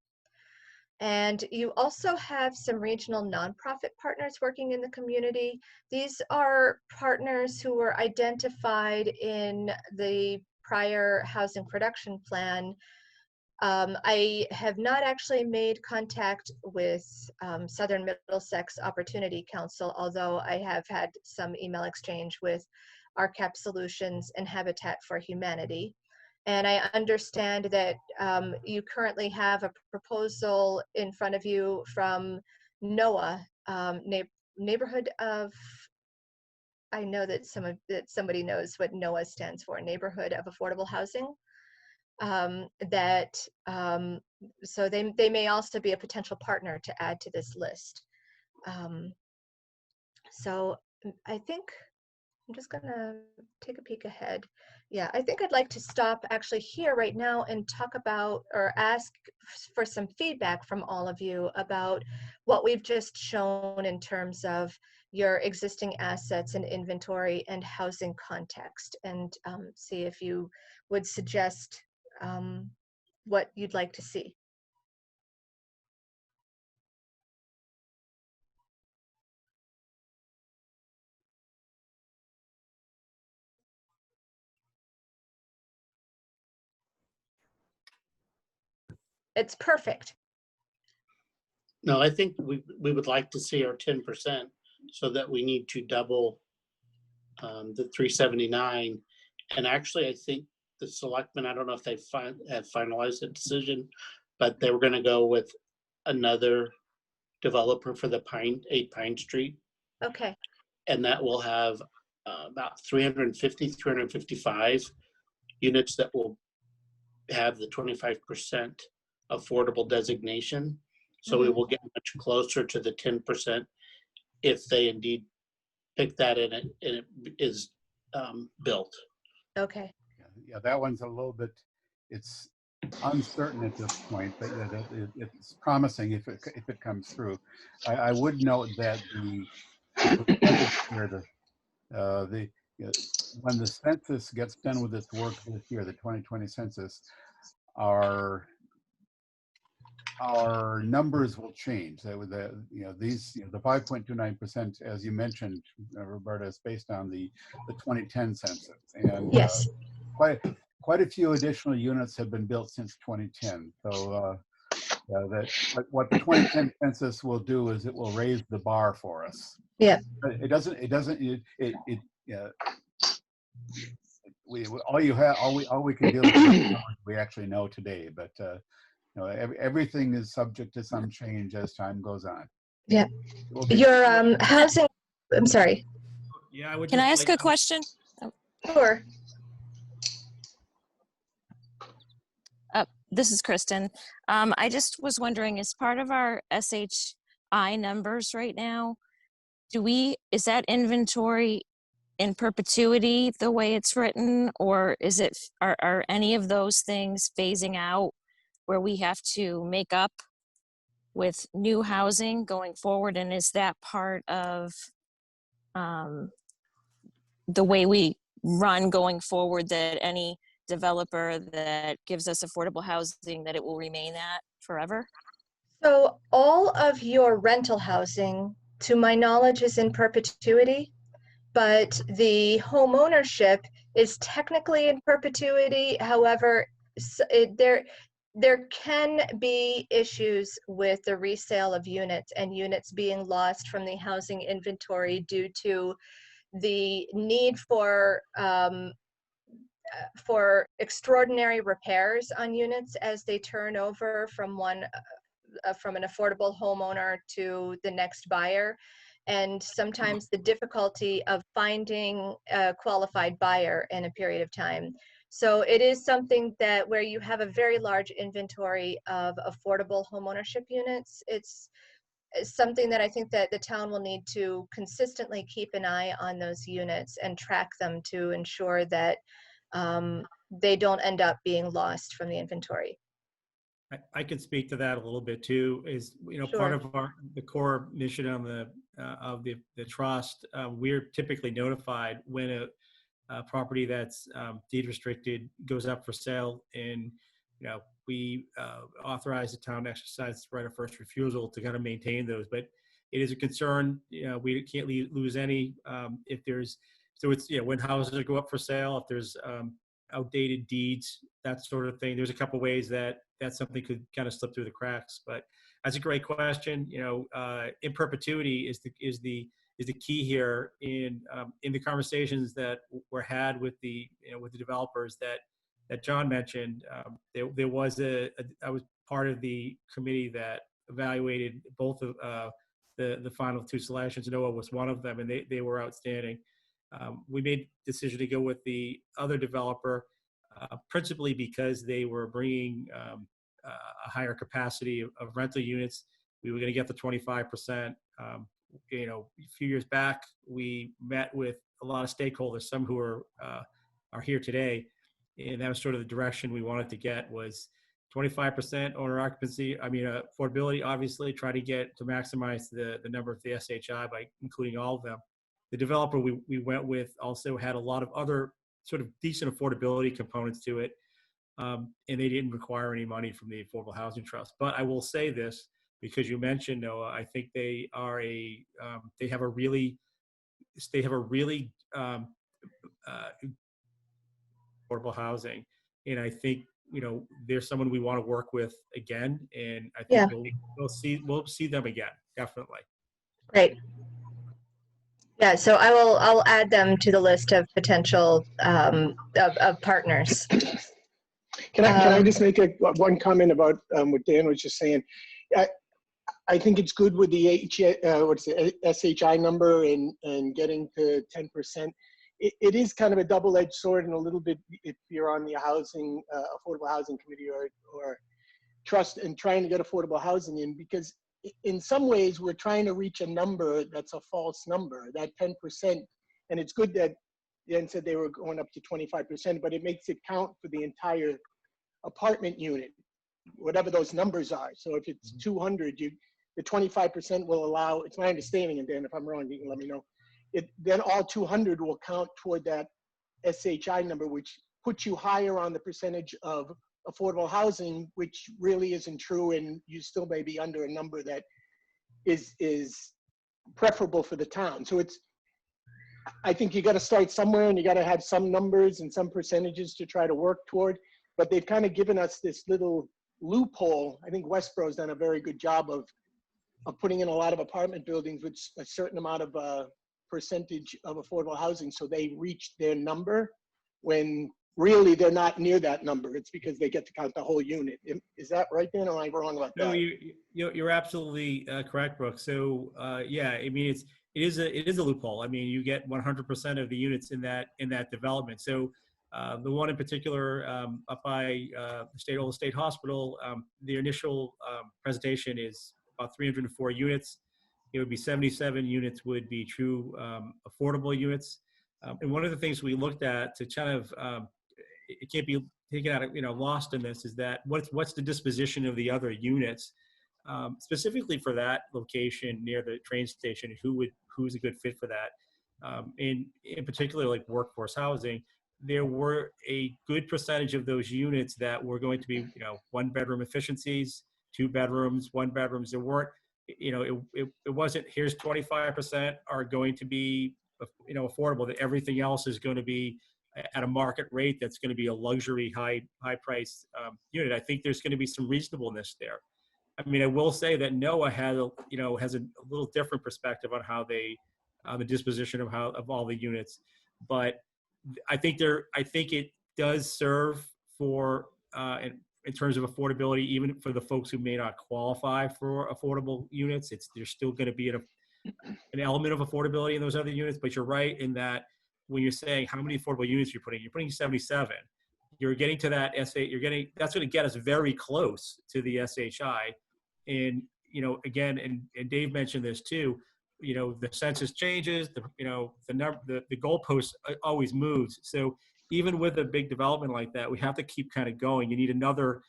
And you also have some regional nonprofit partners working in the community. These are partners who were identified in the prior housing production plan. I have not actually made contact with Southern Middlesex Opportunity Council, although I have had some email exchange with RCAP Solutions and Habitat for Humanity. And I understand that you currently have a proposal in front of you from NOAA, neighborhood of, I know that somebody knows what NOAA stands for, Neighborhood of Affordable Housing. So they may also be a potential partner to add to this list. So I think I'm just gonna take a peek ahead. Yeah, I think I'd like to stop actually here right now and talk about, or ask for some feedback from all of you about what we've just shown in terms of your existing assets and inventory and housing context, and see if you would suggest what you'd like to see. It's perfect. No, I think we would like to see our 10%, so that we need to double the 379. And actually, I think the selectmen, I don't know if they have finalized a decision, but they were going to go with another developer for the 8 Pine Street. Okay. And that will have about 355 units that will have the 25% affordable designation. So we will get much closer to the 10% if they indeed pick that in and it is built. Okay. Yeah, that one's a little bit, it's uncertain at this point, but it's promising if it comes through. I would note that when the census gets done with its work this year, the 2020 census, our numbers will change. The 5.29%, as you mentioned, Roberta, is based on the 2010 census, and yes, quite a few additional units have been built since 2010. So what the 2010 census will do is it will raise the bar for us. Yeah. But all we can do is we actually know today, but everything is subject to some change as time goes on. Yeah. Your housing, I'm sorry. Yeah, I would. Can I ask a question? Sure. This is Kristen. I just was wondering, as part of our SHI numbers right now, is that inventory in perpetuity the way it's written, or are any of those things phasing out where we have to make up with new housing going forward? And is that part of the way we run going forward, that any developer that gives us affordable housing, that it will remain that forever? So all of your rental housing, to my knowledge, is in perpetuity. but the home ownership is technically in perpetuity. However, there can be issues with the resale of units and units being lost from the housing inventory due to the need for extraordinary repairs on units as they turn over from from an affordable homeowner to the next buyer, and sometimes the difficulty of finding a qualified buyer in a period of time. So it is something that where you have a very large inventory of affordable homeownership units, it's something that I think that the town will need to consistently keep an eye on those units and track them to ensure that they don't end up being lost from the inventory. I can speak to that a little bit too. Is part Sure. of the core mission on the trust. We're typically notified when a property that's deed restricted goes up for sale, and we authorize the town to exercise the right of first refusal to kind of maintain those. But it is a concern. We can't lose any if there's when houses go up for sale, if there's outdated deeds, that sort of thing. There's a couple ways that something could kind of slip through the cracks. But that's a great question. In perpetuity is the key here in the conversations that were had with the developers that John mentioned. There was I was part of the committee that evaluated both of the final two selections. NOAA was one of them, and they were outstanding. We made the decision to go with the other developer, principally because they were bringing a higher capacity of rental units. We were going to get the 25%. A few years back, we met with a lot of stakeholders, some who are here today, and that was sort of the direction we wanted to get, was 25% owner occupancy. Affordability, obviously, try to get to maximize the number of the SHI by including all of them. The developer we went with also had a lot of other sort of decent affordability components to it, and they didn't require any money from the Affordable Housing Trust. But I will say this, because you mentioned NOAA, I think they have a really affordable housing, and I think they're someone we want to work with again, and I think we'll see them again, definitely. Great. Yeah, so I'll add them to the list of potential of partners. Can I just make one comment about what Dan was just saying? I think it's good with the SHI number and getting to 10%. It is kind of a double-edged sword, and a little bit if you're on the housing affordable housing committee or trust and trying to get affordable housing in, because in some ways we're trying to reach a number that's a false number, that 10%. And it's good that Dan said they were going up to 25%, but it makes it count for the entire apartment unit, whatever those numbers are. So if it's 200, the 25% will allow, it's my understanding, and Dan, if I'm wrong, you can let me know, then all 200 will count toward that SHI number, which puts you higher on the percentage of affordable housing, which really isn't true, and you still may be under a number that is preferable for the town. So I think you got to start somewhere, and you got to have some numbers and some percentages to try to work toward, but they've kind of given us this little loophole. I think Westboro's done a very good job of putting in a lot of apartment buildings with a certain amount of percentage of affordable housing, so they reach their number when really they're not near that number. It's because they get to count the whole unit. Is that right, Dan, or am I wrong about that? No, you're absolutely correct, Brooke. So yeah, it is a loophole. You get 100% of the units in that development. So the one in particular up by the Old State Hospital, the initial presentation is about 304 units. It would be 77 units would be true affordable units. And one of the things we looked at to kind of, it can't be taken out of, lost in this, is that what's the disposition of the other units, specifically for that location near the train station, who's a good fit for that. In particular, like workforce housing, there were a good percentage of those units that were going to be, 1-bedroom efficiencies, 2 bedrooms, 1 bedrooms. There weren't, it wasn't, here's 25% are going to be affordable, that everything else is going to be at a market rate that's going to be a luxury high price unit. I think there's going to be some reasonableness there. I mean, I will say that NOAA has a little different perspective on how they the disposition of all the units, but I think it does serve for in terms of affordability, even for the folks who may not qualify for affordable units. There's still going to be an element of affordability in those other units, but you're right in that when you're saying how many affordable units you're putting 77. You're getting to that that's going to get us very close to the SHI. And, again, and Dave mentioned this too, the census changes, the goalpost always moves. So even with a big development like that, we have to keep kind of going. You need another,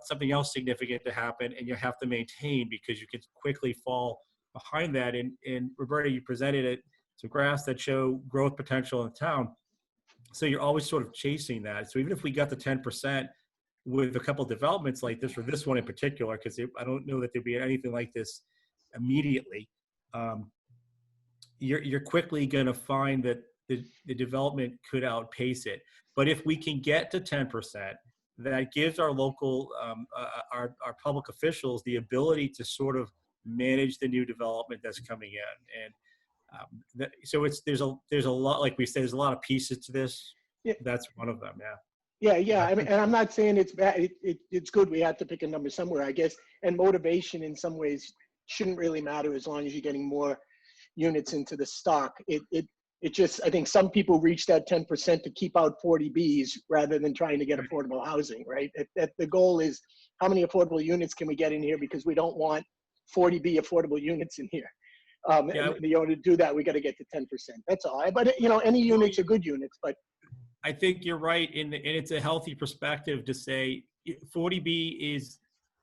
something else significant to happen, and you have to maintain, because you could quickly fall behind that. And Roberta, you presented some graphs that show growth potential in the town. So you're always sort of chasing that. So even if we got to 10% with a couple of developments like this, or this one in particular, because I don't know that there'd be anything like this immediately, you're quickly going to find that the development could outpace it. But if we can get to 10%, that gives our local, our public officials the ability to sort of manage the new development that's coming in. And so there's a lot, like we said, there's a lot of pieces to this. Yeah. That's one of them. Yeah. I mean, and I'm not saying it's bad. It's good. We have to pick a number somewhere, I guess. And motivation in some ways shouldn't really matter as long as you're getting more units into the stock. It just, I think some people reach that 10% to keep out 40Bs rather than trying to get affordable housing, right? The goal is how many affordable units can we get in here, because we don't want 40B affordable units in here. And in order to do that, we got to get to 10%. That's all. But any units are good units. But I think you're right, and it's a healthy perspective to say 40B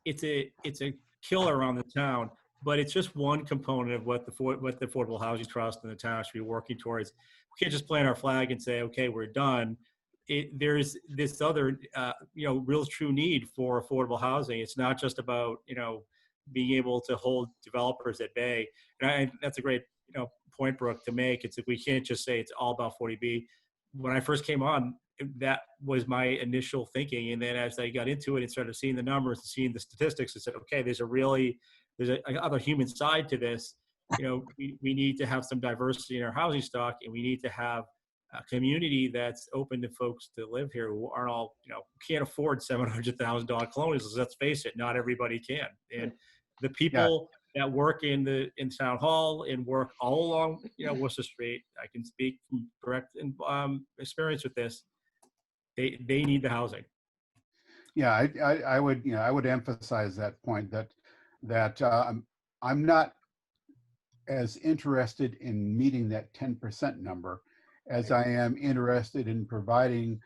it's a killer on the town, but it's just one component of what the Affordable Housing Trust and the town should be working towards. We can't just plant our flag and say, okay, we're done. There's this other real true need for affordable housing. It's not just about being able to hold developers at bay. And that's a great point, Brooke, to make. It's like we can't just say it's all about 40B. When I first came on, that was my initial thinking. And then as I got into it and started seeing the numbers and seeing the statistics, I said, okay, there's another human side to this. We need to have some diversity in our housing stock, and we need to have a community that's open to folks to live here who aren't all, can't afford $700,000 colonials. Let's face it, not everybody can. And the people that work in town hall and work all along, Worcester Street, I can speak from direct experience with this. They need the housing. Yeah, I would emphasize that point that I'm not as interested in meeting that 10% number as I am interested in providing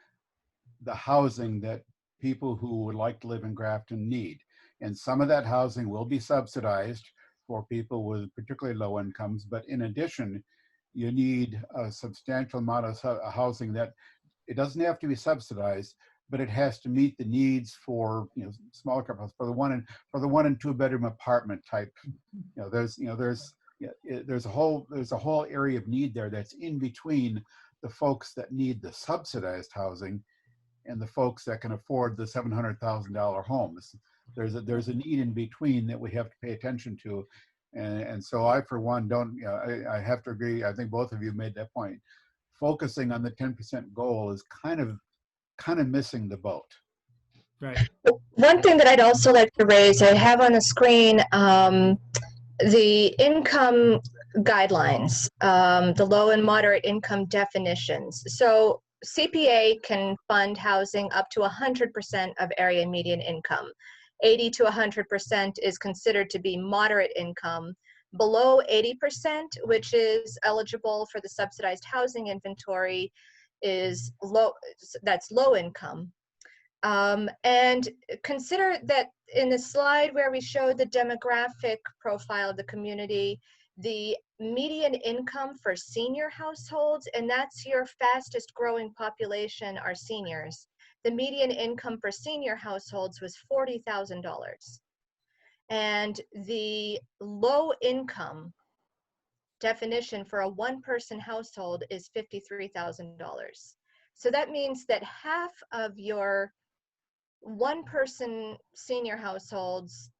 the housing that people who would like to live in Grafton need. And some of that housing will be subsidized for people with particularly low incomes. But in addition, you need a substantial amount of housing that it doesn't have to be subsidized, but it has to meet the needs for smaller couples, for the one and two bedroom apartment type. There's a whole area of need there that's in between the folks that need the subsidized housing and the folks that can afford the $700,000 homes. There's a need in between that we have to pay attention to, and so I, for one, don't. I have to agree. I think both of you made that point. Focusing on the 10% goal is kind of missing the boat. Right. One thing that I'd also like to raise, I have on the screen the income guidelines, the low and moderate income definitions. So CPA can fund housing up to 100% of area median income. 80 to 100% is considered to be moderate income. Below 80%, which is eligible for the subsidized housing inventory, is low. That's low income. And consider that in the slide where we showed the demographic profile of the community, the median income for senior households, and that's your fastest growing population, are seniors. The median income for senior households was $40,000. And the low income definition for a one-person household is $53,000. So that means that half of your one-person senior households,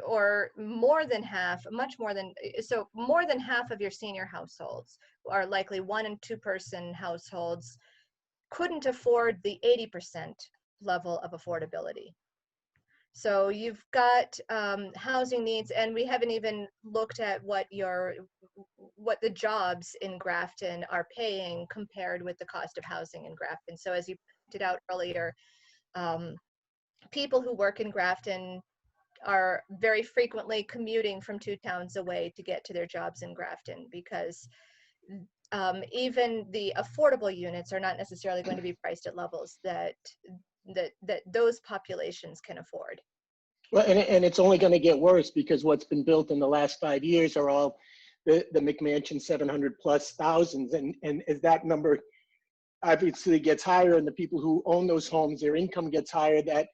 or more than half, much more than, so more than half of your senior households are likely one and two person households, couldn't afford the 80% level of affordability. So you've got housing needs, and we haven't even looked at what the jobs in Grafton are paying compared with the cost of housing in Grafton. So as you pointed out earlier, people who work in Grafton are very frequently commuting from 2 towns away to get to their jobs in Grafton, because even the affordable units are not necessarily going to be priced at levels that those populations can afford. Well, and it's only going to get worse, because what's been built in the last 5 years are all the McMansion 700 plus thousands. And as that number obviously gets higher, and the people who own those homes, their income gets higher, that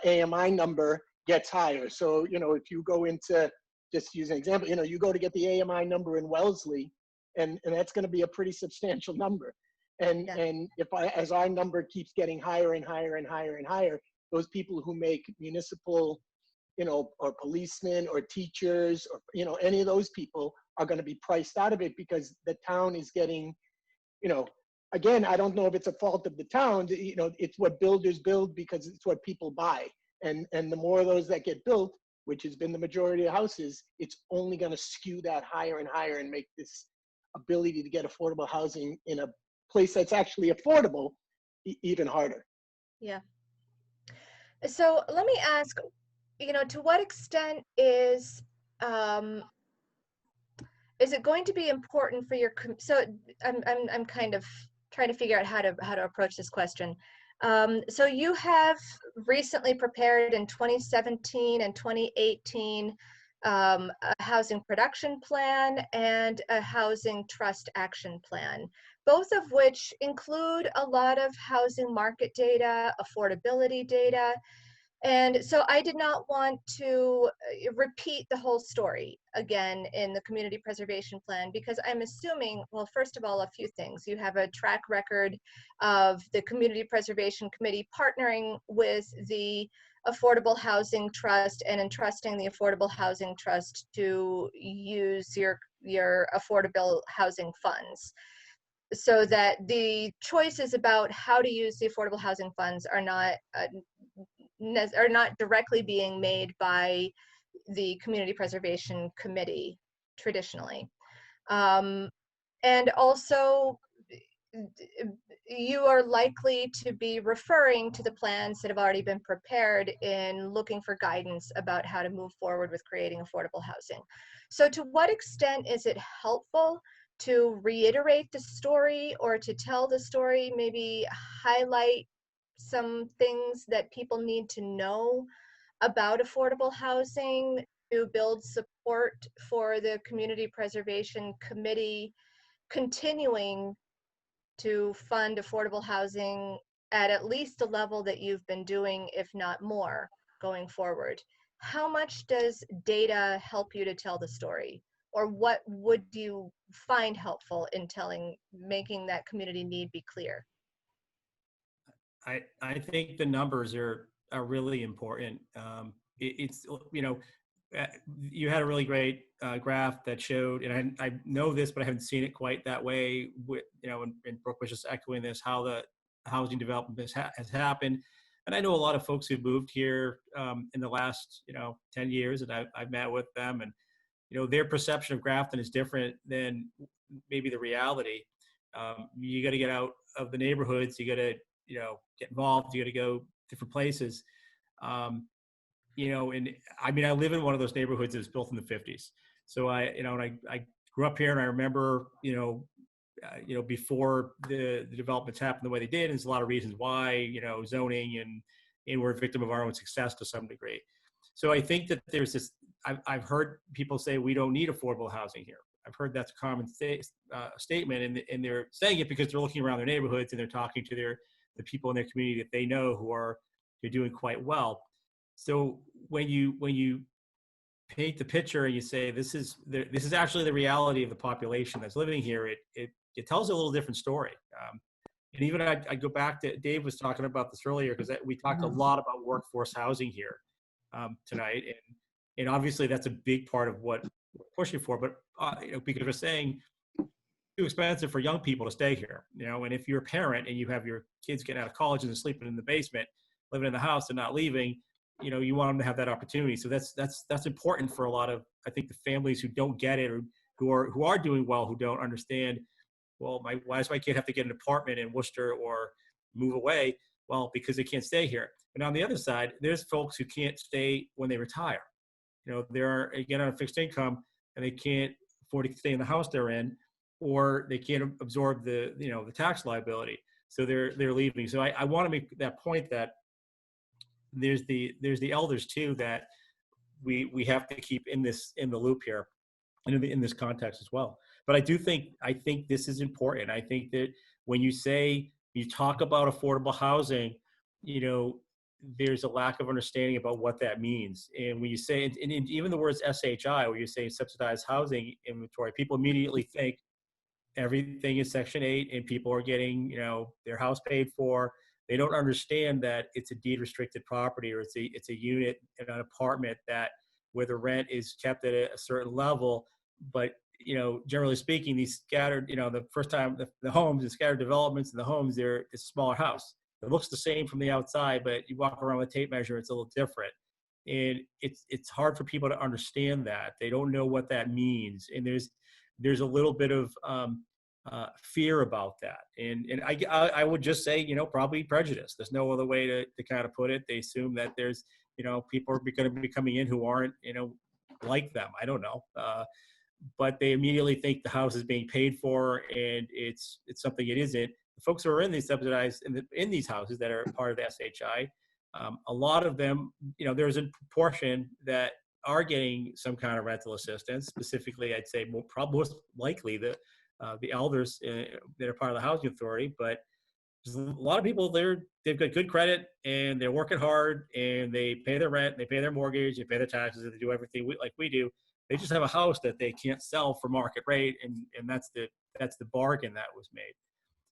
AMI number gets higher. So, you know, if you go into, just use an example, you know, you go to get the AMI number in Wellesley, and that's going to be a pretty substantial number. And Yeah. and as our number keeps getting higher and higher and higher and higher, those people who make municipal, you know, or policemen or teachers, or, you know, any of those people are going to be priced out of it, because the town is getting, you know, again, I don't know if it's a fault of the town, you know, it's what builders build because it's what people buy. And the more of those that get built, which has been the majority of houses, it's only going to skew that higher and higher and make this ability to get affordable housing in a place that's actually affordable even harder. Yeah. So let me ask, you know, to what extent is it going to be important for your so I'm kind of trying to figure out how to approach this question. So you have recently prepared in 2017 and 2018 a housing production plan and a housing trust action plan, both of which include a lot of housing market data, affordability data. And so I did not want to repeat the whole story again in the community preservation plan, because I'm assuming, well, first of all, a few things. You have a track record of the Community Preservation Committee partnering with the Affordable Housing Trust and entrusting the Affordable Housing Trust to use your affordable housing funds, so that the choices about how to use the affordable housing funds are not directly being made by the Community Preservation Committee traditionally. And also, you are likely to be referring to the plans that have already been prepared in looking for guidance about how to move forward with creating affordable housing. So to what extent is it helpful to reiterate the story, or to tell the story, maybe highlight some things that people need to know about affordable housing to build support for the Community Preservation Committee continuing to fund affordable housing at least the level that you've been doing, if not more, going forward? How much does data help you to tell the story? Or what would you find helpful in making that community need be clear? I think the numbers are really important. It's, you know, you had a really great graph that showed, and I know this, but I haven't seen it quite that way. With, you know, and Brooke was just echoing this, how the housing development has happened. And I know a lot of folks who've moved here in the last, you know, 10 years, and I've met with them, and, you know, their perception of Grafton is different than maybe the reality. You got to get out of the neighborhoods. You got to, you know, get involved. You got to go different places. You know, and I mean, I live in one of those neighborhoods that was built in the 50s. So I grew up here, and I remember, you know, before the developments happened the way they did, and there's a lot of reasons why, you know, zoning, and we're a victim of our own success to some degree. So I think that there's this, I've heard people say we don't need affordable housing here. I've heard that's a common statement, and they're saying it because they're looking around their neighborhoods and they're talking to the people in their community that they know who are doing quite well. So when you paint the picture and you say, this is actually the reality of the population that's living here, it tells a little different story. And even I go back to, Dave was talking about this earlier, because we talked a lot about workforce housing here tonight. And obviously that's a big part of what we're pushing for, but because we're saying too expensive for young people to stay here, and if you're a parent and you have your kids getting out of college and they're sleeping in the basement, living in the house and not leaving, you want them to have that opportunity. So that's important for a lot of, I think, the families who don't get it, or who are doing well, who don't understand, well, why does my kid have to get an apartment in Worcester or move away? Well, because they can't stay here. But on the other side, there's folks who can't stay when they retire. They're, again, on a fixed income and they can't afford to stay in the house they're in, or they can't absorb the tax liability. So they're leaving. So I want to make that point that there's the elders too, that we have to keep in the loop here, and in this context as well. But I think this is important. I think that when you talk about affordable housing, there's a lack of understanding about what that means. And when you say, and even the words SHI, where you say subsidized housing inventory, people immediately think everything is Section 8 and people are getting, their house paid for. They don't understand that it's a deed restricted property, or it's a unit in an apartment where the rent is kept at a certain level. But, generally speaking, these scattered, the first time the homes and scattered developments and the homes, it's a smaller house. It looks the same from the outside, but you walk around with a tape measure, it's a little different. And it's hard for people to understand that. They don't know what that means. And there's a little bit of fear about that. And I would just say, probably prejudice. There's no other way to kind of put it. They assume that there's, people are going to be coming in who aren't, like them. I don't know. But they immediately think the house is being paid for, and it's something it isn't. The folks who are in these subsidized, in these houses that are part of the SHI, a lot of them, there's a proportion that are getting some kind of rental assistance. Specifically, I'd say most likely the elders that are part of the housing authority. But there's a lot of people they've got good credit and they're working hard and they pay their rent, they pay their mortgage, they pay their taxes, and they do everything like we do. They just have a house that they can't sell for market rate, and that's the bargain that was made.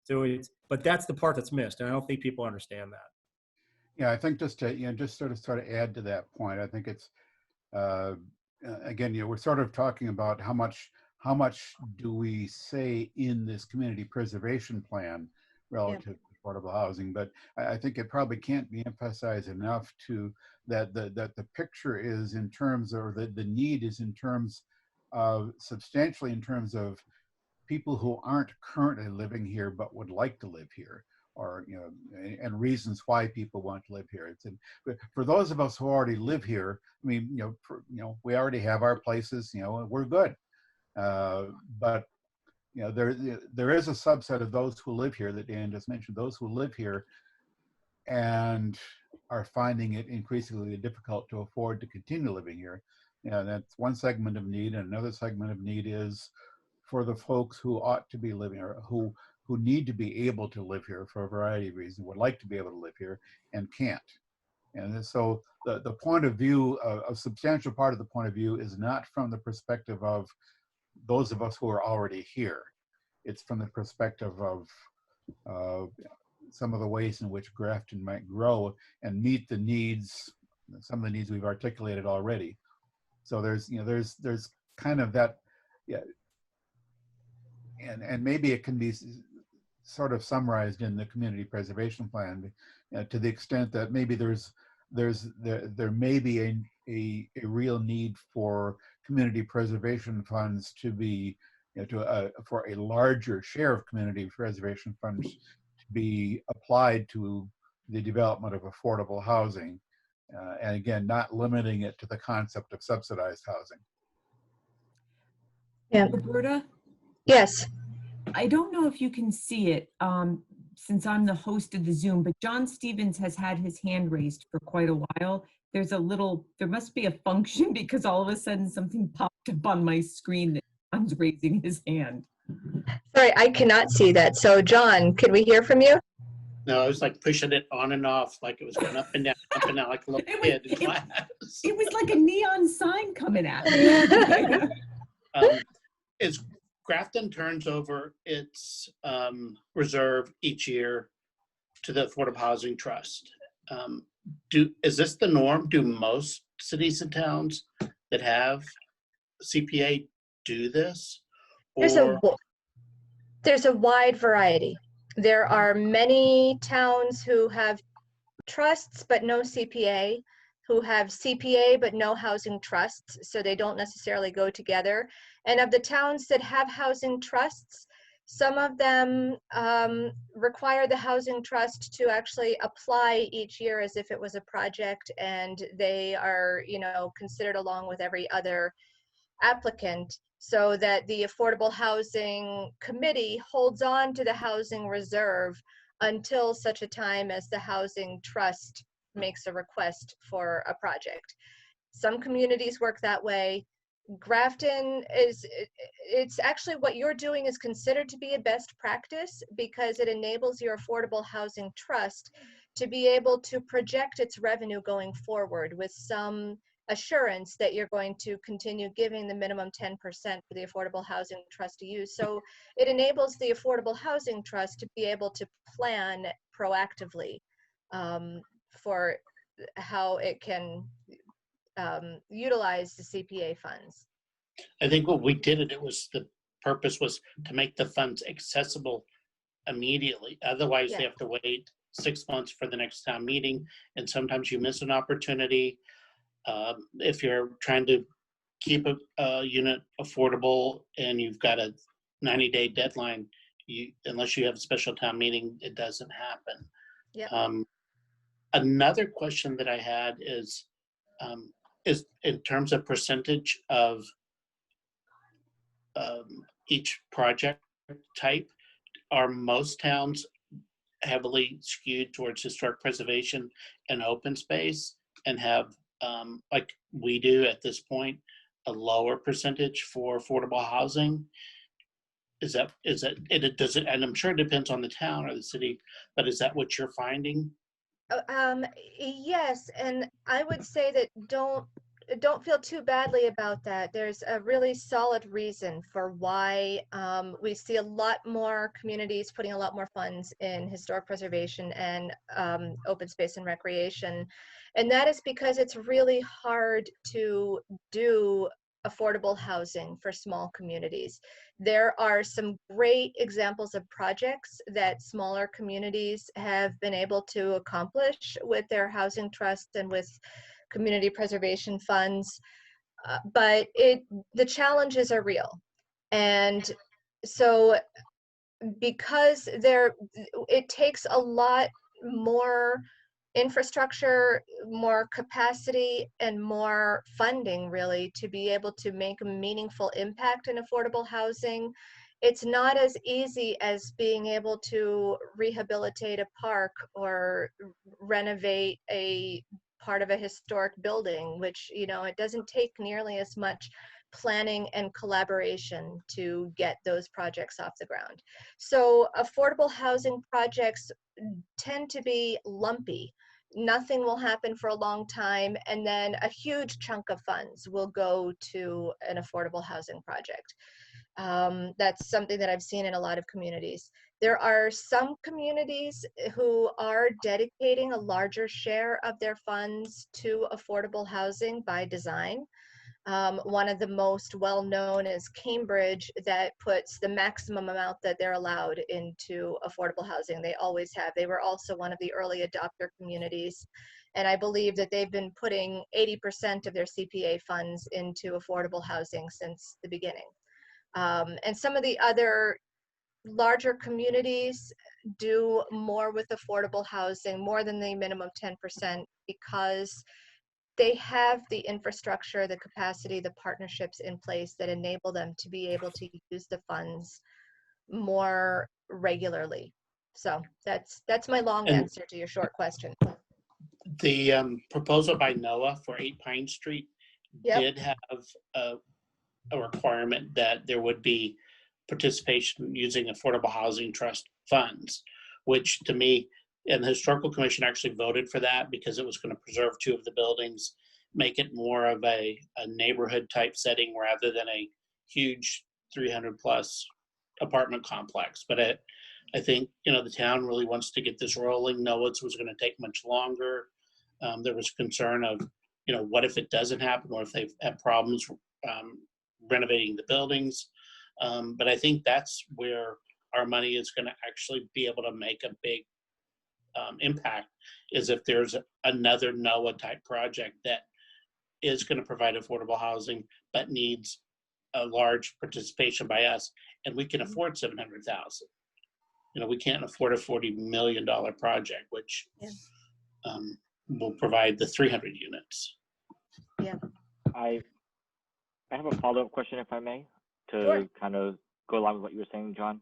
So but that's the part that's missed, and I don't think people understand that. Yeah, I think just to just sort of add to that point, I think it's again, we're sort of talking about how much do we say in this community preservation plan relative to affordable housing, but I think it probably can't be emphasized enough that the picture is in terms, or the need is in terms of, substantially in terms of people who aren't currently living here but would like to live here, or and reasons why people want to live here. For those of us who already live here, I mean, we already have our places, we're good. But there is a subset of those who live here that Dan just mentioned, those who live here and are finding it increasingly difficult to afford to continue living here. That's one segment of need. And another segment of need is for the folks who ought to be living, or who need to be able to live here for a variety of reasons, would like to be able to live here and can't. And so the point of view, a substantial part of the point of view, is not from the perspective of those of us who are already here. It's from the perspective of some of the ways in which Grafton might grow and meet the needs, some of the needs we've articulated already. So there's kind of that, and maybe it can be sort of summarized in the community preservation plan, to the extent that maybe there may be a real need for community preservation funds to be, for a larger share of community preservation funds to be applied to the development of affordable housing. And again, not limiting it to the concept of subsidized housing. Yeah. Roberta? Yes. I don't know if you can see it since I'm the host of the Zoom, but John Stevens has had his hand raised for quite a while. There must be a function, because all of a sudden something popped up on my screen that John's raising his hand. Sorry, I cannot see that. So John, could we hear from you? No, I was like pushing it on and off, like it was going up and down like a little kid in class. It was like a neon sign coming at me. Is Grafton turns over its reserve each year to the Affordable Housing Trust. Is this the norm? Do most cities and towns that have CPA do this? There's a wide variety. There are many towns who have trusts but no CPA, who have CPA but no housing trusts, so they don't necessarily go together. And of the towns that have housing trusts, some of them require the housing trust to actually apply each year as if it was a project, and they are, considered along with every other applicant, so that the Affordable Housing Committee holds on to the housing reserve until such a time as the housing trust makes a request for a project. Some communities work that way. Grafton it's actually, what you're doing is considered to be a best practice because it enables your Affordable Housing Trust to be able to project its revenue going forward with some assurance that you're going to continue giving the minimum 10% for the Affordable Housing Trust to use. So it enables the Affordable Housing Trust to be able to plan proactively for how it can utilize the CPA funds. I think what we did, the purpose was to make the funds accessible immediately. Otherwise, they have to wait 6 months for the next town meeting, and sometimes you miss an opportunity. If you're trying to keep a unit affordable and you've got a 90-day deadline, unless you have a special town meeting, it doesn't happen. Yeah. Another question that I had is in terms of percentage of each project type, are most towns heavily skewed towards historic preservation and open space and have, like we do at this point, a lower percentage for affordable housing? Does it, and I'm sure it depends on the town or the city, but is that what you're finding? Yes, and I would say that don't feel too badly about that. There's a really solid reason for why we see a lot more communities putting a lot more funds in historic preservation and open space and recreation. And that is because it's really hard to do affordable housing for small communities. There are some great examples of projects that smaller communities have been able to accomplish with their housing trusts and with community preservation funds, but the challenges are real. And so because it takes a lot more infrastructure, more capacity, and more funding really to be able to make a meaningful impact in affordable housing. It's not as easy as being able to rehabilitate a park or renovate a part of a historic building, which, it doesn't take nearly as much planning and collaboration to get those projects off the ground. So affordable housing projects tend to be lumpy. Nothing will happen for a long time, and then a huge chunk of funds will go to an affordable housing project. That's something that I've seen in a lot of communities. There are some communities who are dedicating a larger share of their funds to affordable housing by design. One of the most well-known is Cambridge, that puts the maximum amount that they're allowed into affordable housing. They always have. They were also one of the early adopter communities. And I believe that they've been putting 80% of their CPA funds into affordable housing since the beginning. And some of the other larger communities do more with affordable housing, more than the minimum 10%, because they have the infrastructure, the capacity, the partnerships in place that enable them to be able to use the funds more regularly. So that's my long answer to your short question. The proposal by NOAA for 8 Pine Street did have a requirement that there would be participation using Affordable Housing Trust funds, which to me And the Historical Commission actually voted for that because it was going to preserve 2 of the buildings, make it more of a neighborhood type setting rather than a huge 300 plus apartment complex. But I think, the town really wants to get this rolling. No, it was going to take much longer. There was concern of, what if it doesn't happen, or if they've had problems renovating the buildings. But I think that's where our money is going to actually be able to make a big impact, is if there's another NOAA type project that is going to provide affordable housing, but needs a large participation by us, and we can afford 700,000. We can't afford a $40 million project, which will provide the 300 units. Yeah. I have a follow-up question, if I may, to Sure. kind of go along with what you were saying, John.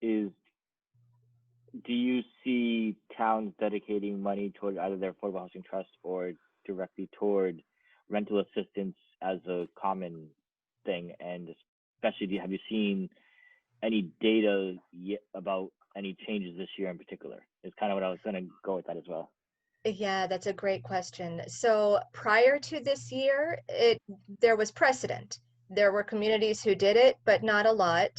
Do you see towns dedicating money toward either their affordable housing trust or directly toward rental assistance as a common thing? And especially, have you seen any data yet about any changes this year in particular? Is kind of what I was going to go with that as well. Yeah, that's a great question. So prior to this year, there was precedent. There were communities who did it, but not a lot.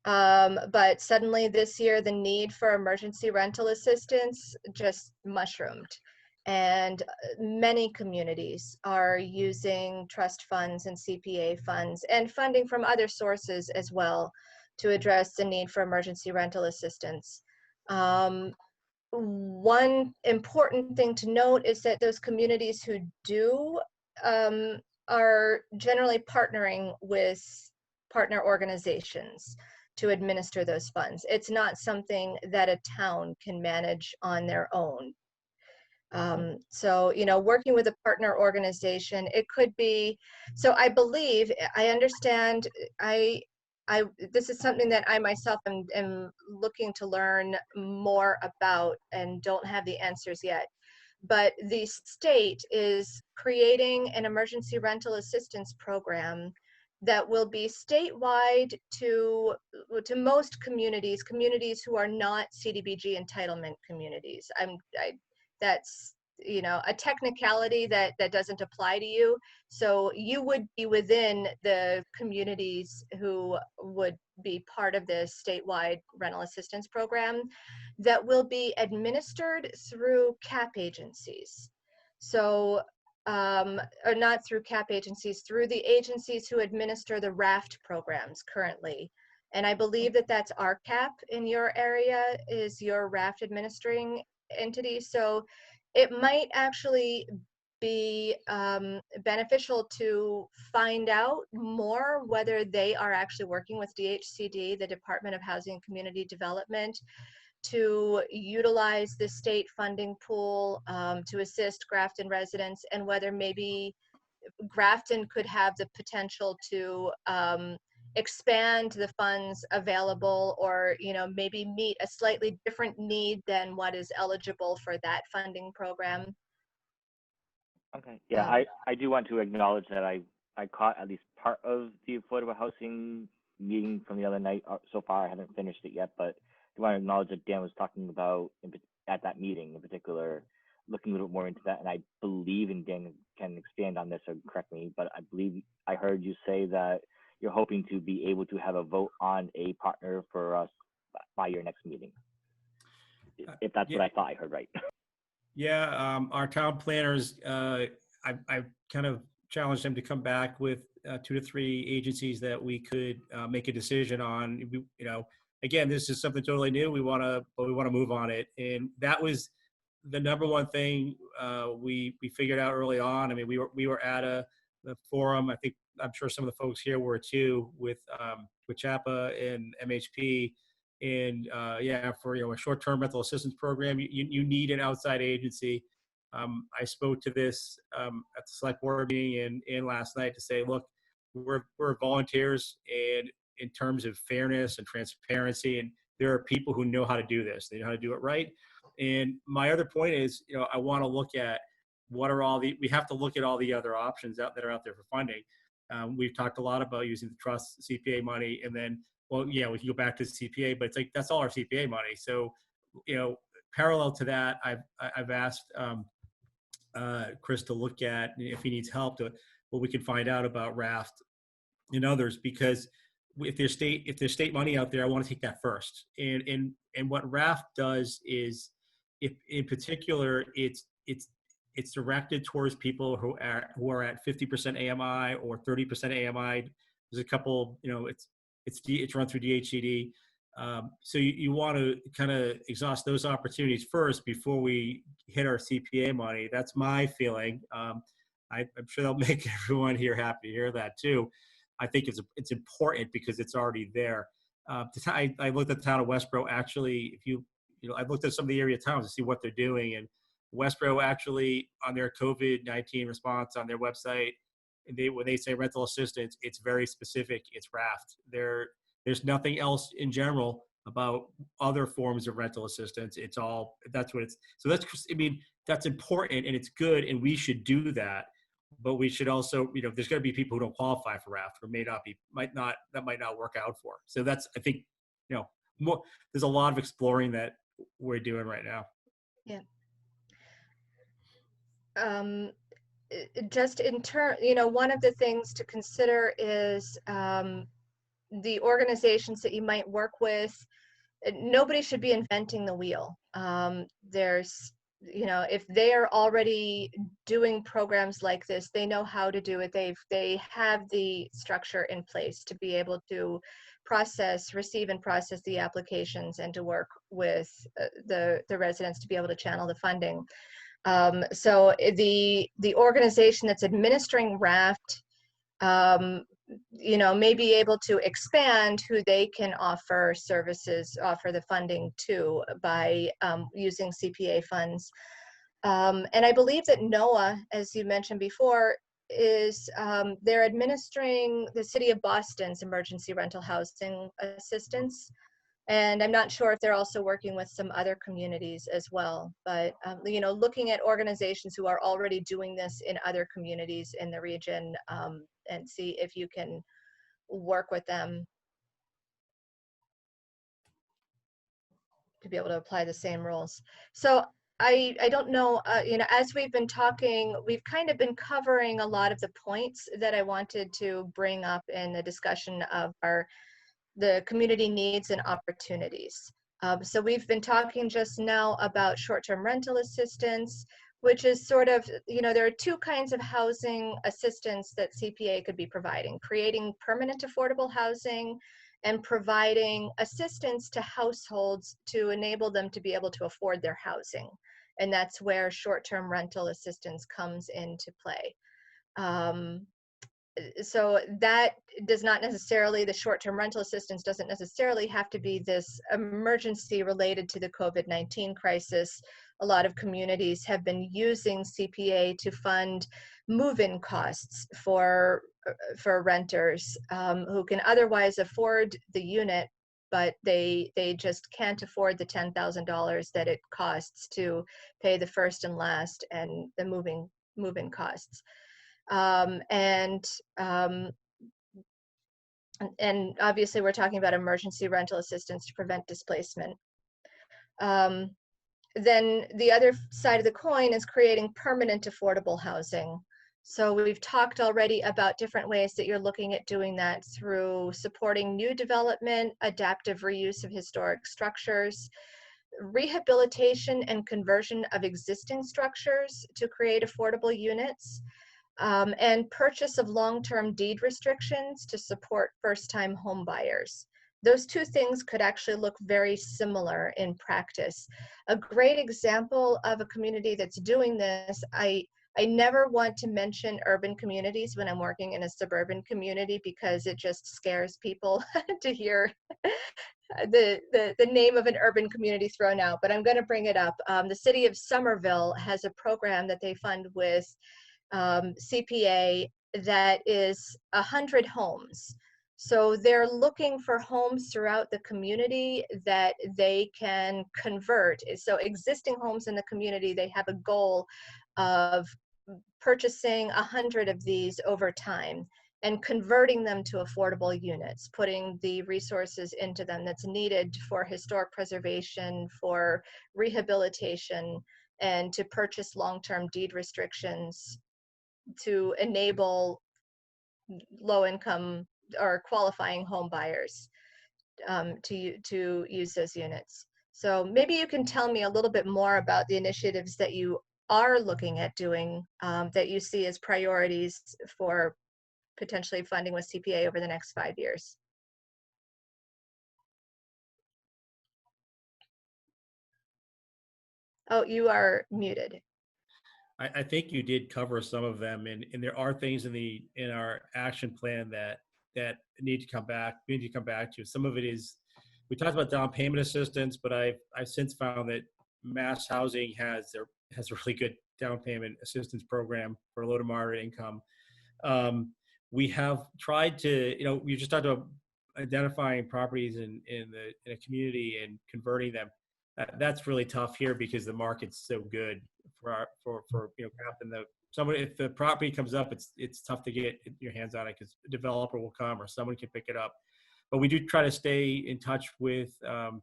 But suddenly this year, the need for emergency rental assistance just mushroomed. And many communities are using trust funds and CPA funds and funding from other sources as well to address the need for emergency rental assistance. One important thing to note is that those communities who do are generally partnering with partner organizations to administer those funds. It's not something that a town can manage on their own. So, working with a partner organization, it could be, so I believe, I understand, this is something that I myself am looking to learn more about and don't have the answers yet. But the state is creating an emergency rental assistance program that will be statewide to most communities who are not CDBG entitlement communities. That's a technicality that doesn't apply to you. So you would be within the communities who would be part of the statewide rental assistance program that will be administered through CAP agencies. So, or not through CAP agencies, through the agencies who administer the RAFT programs currently. And I believe that that's RCAP in your area, is your RAFT administering entity. So it might actually be beneficial to find out more whether they are actually working with DHCD, the Department of Housing and Community Development, to utilize the state funding pool to assist Grafton residents, and whether maybe Grafton could have the potential to expand the funds available, or maybe meet a slightly different need than what is eligible for that funding program. Okay. Yeah, I do want to acknowledge that I caught at least part of the affordable housing meeting from the other night. So far, I haven't finished it yet, but I want to acknowledge that Dan was talking about at that meeting in particular, looking a little bit more into that. And I believe, and Dan can expand on this or correct me, but I believe I heard you say that you're hoping to be able to have a vote on a partner for us by your next meeting. If that's what I thought I heard right. Yeah, our town planners, I kind of challenged them to come back with 2 to 3 agencies that we could make a decision on. Again, this is something totally new. We want to move on it, and that was the number one thing we figured out early on. I mean, we were at the forum. I'm sure some of the folks here were too, with CHAPA and MHP. And for a short-term rental assistance program, you need an outside agency. I spoke to this at the select board meeting and last night to say, look, we're volunteers, and in terms of fairness and transparency, and there are people who know how to do this. They know how to do it right. And my other point is, I want to look at we have to look at all the other options that are out there for funding. We've talked a lot about using the trust CPA money, and then, we can go back to the CPA, but it's like, that's all our CPA money. So, parallel to that, I've asked Chris to look at if he needs help to what we can find out about Raft and others, because if there's state money out there, I want to take that first. And what Raft does is, if in particular, it's directed towards people who are at 50% AMI or 30% AMI. There's a couple, it's run through DHCD. So you want to kind of exhaust those opportunities first before we hit our CPA money. That's my feeling. I'm sure that'll make everyone here happy to hear that too. I think it's important because it's already there. I looked at the town of Westboro. Actually, I've looked at some of the area towns to see what they're doing, and Westboro actually, on their COVID-19 response on their website, when they say rental assistance, it's very specific. It's Raft. There's nothing else in general about other forms of rental assistance. That's what it's. So that's important and it's good, and we should do that. But we should also, there's going to be people who don't qualify for Raft or might not work out for. So that's, I think, there's a lot of exploring that we're doing right now. Yeah. Just in turn, one of the things to consider is the organizations that you might work with. Nobody should be inventing the wheel. If they are already doing programs like this, they know how to do it. They have the structure in place to be able to receive and process the applications and to work with the residents to be able to channel the funding. So the organization that's administering Raft, may be able to expand who they can offer the funding to by using CPA funds. And I believe that NOAA, as you mentioned before, they're administering the City of Boston's emergency rental housing assistance. And I'm not sure if they're also working with some other communities as well. But, looking at organizations who are already doing this in other communities in the region, and see if you can work with them to be able to apply the same rules. So I don't know, as we've been talking, we've kind of been covering a lot of the points that I wanted to bring up in the discussion of the community needs and opportunities. So we've been talking just now about short-term rental assistance, which is sort of, there are two kinds of housing assistance that CPA could be providing: creating permanent affordable housing and providing assistance to households to enable them to be able to afford their housing. And that's where short-term rental assistance comes into play. So that does not necessarily, the short-term rental assistance doesn't necessarily have to be this emergency related to the COVID-19 crisis. A lot of communities have been using CPA to fund move-in costs for renters who can otherwise afford the unit, but they just can't afford the $10,000 that it costs to pay the first and last and the move-in costs. And obviously we're talking about emergency rental assistance to prevent displacement. Then the other side of the coin is creating permanent affordable housing. So we've talked already about different ways that you're looking at doing that through supporting new development, adaptive reuse of historic structures, rehabilitation and conversion of existing structures to create affordable units, and purchase of long-term deed restrictions to support first-time home buyers. Those two things could actually look very similar in practice. A great example of a community that's doing this, I never want to mention urban communities when I'm working in a suburban community because it just scares people to hear the name of an urban community thrown out, but I'm going to bring it up. The city of Somerville has a program that they fund with CPA that is 100 homes. So they're looking for homes throughout the community that they can convert. So existing homes in the community, they have a goal of purchasing 100 of these over time. and converting them to affordable units, putting the resources into them that's needed for historic preservation, for rehabilitation, and to purchase long-term deed restrictions to enable low-income or qualifying home buyers to use those units. So maybe you can tell me a little bit more about the initiatives that you are looking at doing that you see as priorities for potentially funding with CPA over the next 5 years. Oh, you are muted. I think you did cover some of them, and there are things in our action plan that need to come back. We need to come back to. Some of it is, we talked about down payment assistance, but I've since found that Mass Housing has a really good down payment assistance program for low to moderate income. We have tried to, we just talked about identifying properties in a community and converting them. That's really tough here because the market's so good for Grafton. If the property comes up, it's tough to get your hands on it because a developer will come or someone can pick it up. But we do try to stay in touch with the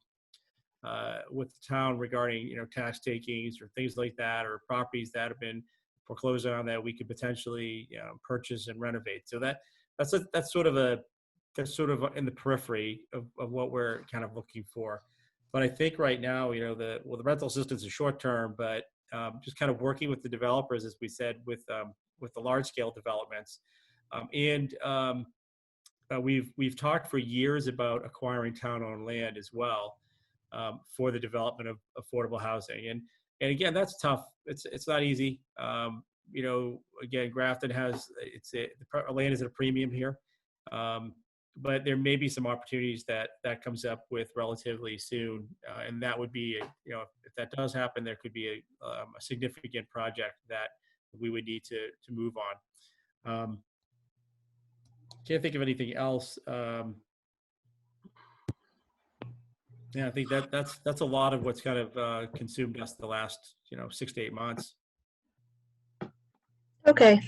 town regarding tax takings or things like that, or properties that have been foreclosed on that we could potentially purchase and renovate. So that's sort of in the periphery of what we're kind of looking for. But I think right now, the rental assistance is short term, but just kind of working with the developers, as we said, with the large scale developments, we've talked for years about acquiring town-owned land as well for the development of affordable housing. And again, that's tough. It's not easy. Again, Grafton has the land is at a premium here. But there may be some opportunities that comes up with relatively soon, and that would be, if that does happen, there could be a significant project that we would need to move on. Can't think of anything else. I think that's a lot of what's kind of consumed us the last 6 to 8 months. Okay.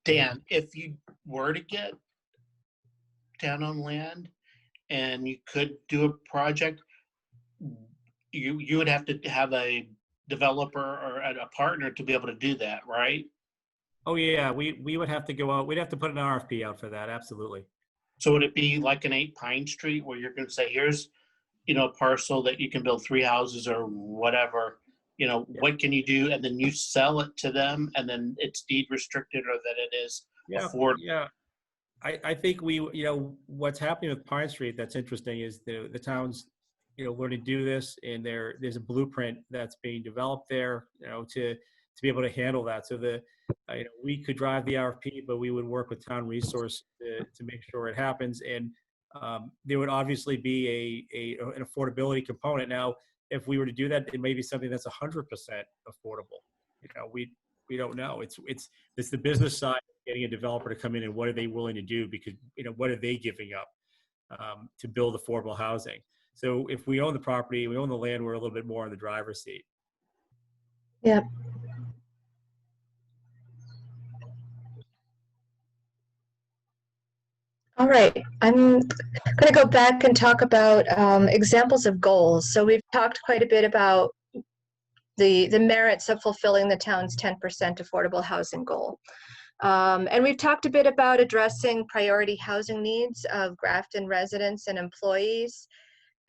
Dan, if you were to get town-owned land and you could do a project, you would have to have a developer or a partner to be able to do that, right? Oh yeah, we would have to go out. We'd have to put an RFP out for that. Absolutely. So would it be like an 8 Pine Street where you're going to say, here's a parcel that you can build 3 houses or whatever, what can you do, and then you sell it to them, and then it's deed restricted, or that it is affordable? Yeah. I think what's happening with Pine Street that's interesting is the town's learning to do this, and there's a blueprint that's being developed there to be able to handle that. So we could drive the RFP, but we would work with town resource to make sure it happens. And there would obviously be an affordability component. Now, if we were to do that, it may be something that's 100% affordable. We don't know. It's the business side of getting a developer to come in, and what are they willing to do, because what are they giving up to build affordable housing. So if we own the property, we own the land, we're a little bit more in the driver's seat. Yeah. All right, I'm going to go back and talk about examples of goals. So we've talked quite a bit about the merits of fulfilling the town's 10% affordable housing goal. And we've talked a bit about addressing priority housing needs of Grafton residents and employees.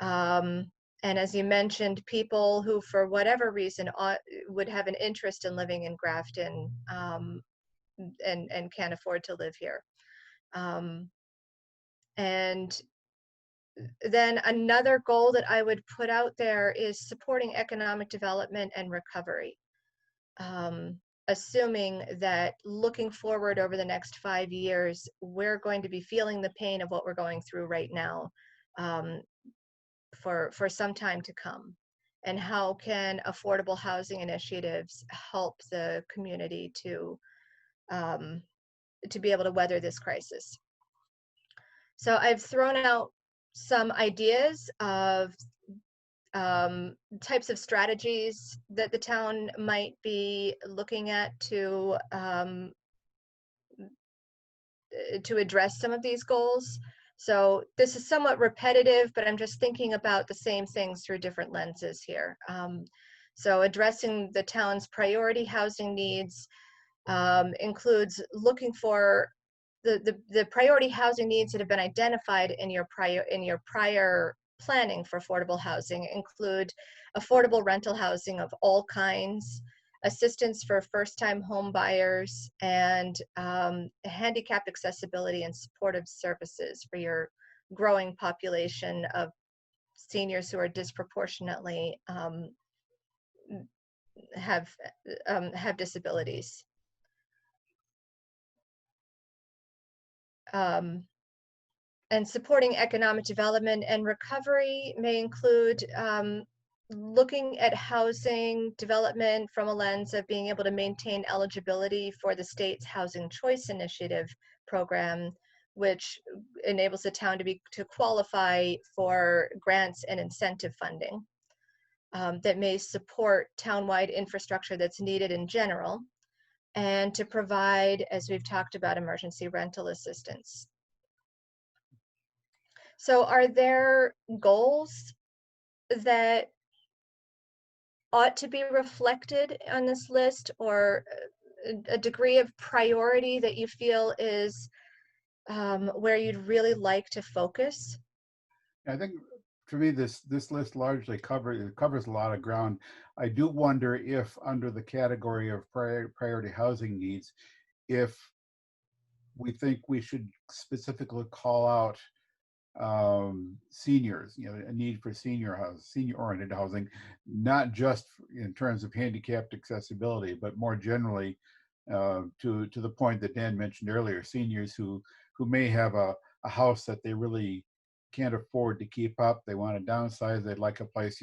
And as you mentioned, people who, for whatever reason, would have an interest in living in Grafton and can't afford to live here. And then another goal that I would put out there is supporting economic development and recovery. Assuming that looking forward over the next 5 years, we're going to be feeling the pain of what we're going through right now for some time to come. And how can affordable housing initiatives help the community to be able to weather this crisis? So I've thrown out some ideas of types of strategies that the town might be looking at to to address some of these goals. So this is somewhat repetitive, but I'm just thinking about the same things through different lenses here. So addressing the town's priority housing needs includes looking for the priority housing needs that have been identified in your prior planning for affordable housing include affordable rental housing of all kinds, assistance for first-time home buyers, and handicapped accessibility and supportive services for your growing population of seniors who are disproportionately have disabilities. And supporting economic development and recovery may include looking at housing development from a lens of being able to maintain eligibility for the state's Housing Choice Initiative program, which enables the town to qualify for grants and incentive funding that may support townwide infrastructure that's needed in general, and to provide, as we've talked about, emergency rental assistance. So are there goals that ought to be reflected on this list, or a degree of priority that you feel is where you'd really like to focus? I think for me, this list largely covers a lot of ground. I do wonder if under the category of priority housing needs, if we think we should specifically call out seniors, a need for senior-oriented housing, not just in terms of handicapped accessibility, but more generally to the point that Dan mentioned earlier, seniors who may have a house that they really can't afford to keep up. They want to downsize. They'd like a place,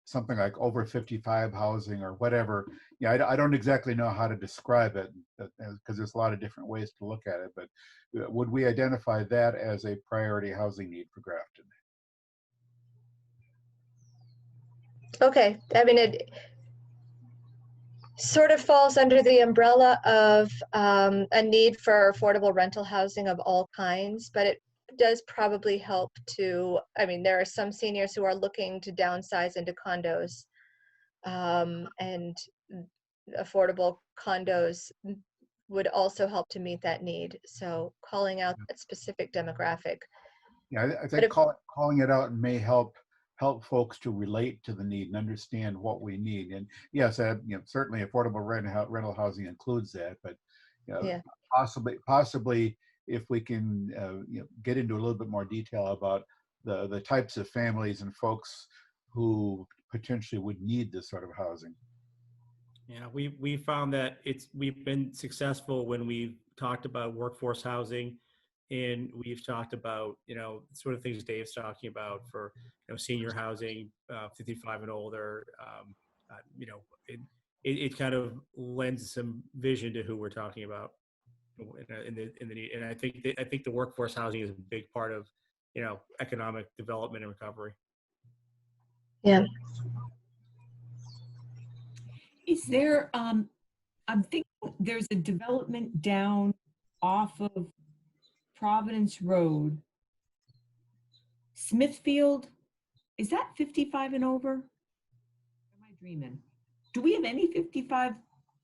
something like over 55 housing or whatever. I don't exactly know how to describe it because there's a lot of different ways to look at it, but would we identify that as a priority housing need for Grafton? Okay, I mean, it sort of falls under the umbrella of a need for affordable rental housing of all kinds, but it does probably help to, I mean, there are some seniors who are looking to downsize into condos, and affordable condos would also help to meet that need. So calling out that specific demographic. Yeah, I think calling it out may help folks to relate to the need and understand what we need. And yes, certainly affordable rental housing includes that, but Yeah. possibly if we can get into a little bit more detail about the types of families and folks who potentially would need this sort of housing. Yeah, we found that we've been successful when we've talked about workforce housing, and we've talked about sort of things Dave's talking about for senior housing, 55 and older. It kind of lends some vision to who we're talking about in the need. And I think the workforce housing is a big part of economic development and recovery. Yeah. Is there, I'm thinking there's a development down off of Providence Road. Smithfield, is that 55 and over? Or am I dreaming? Do we have any 55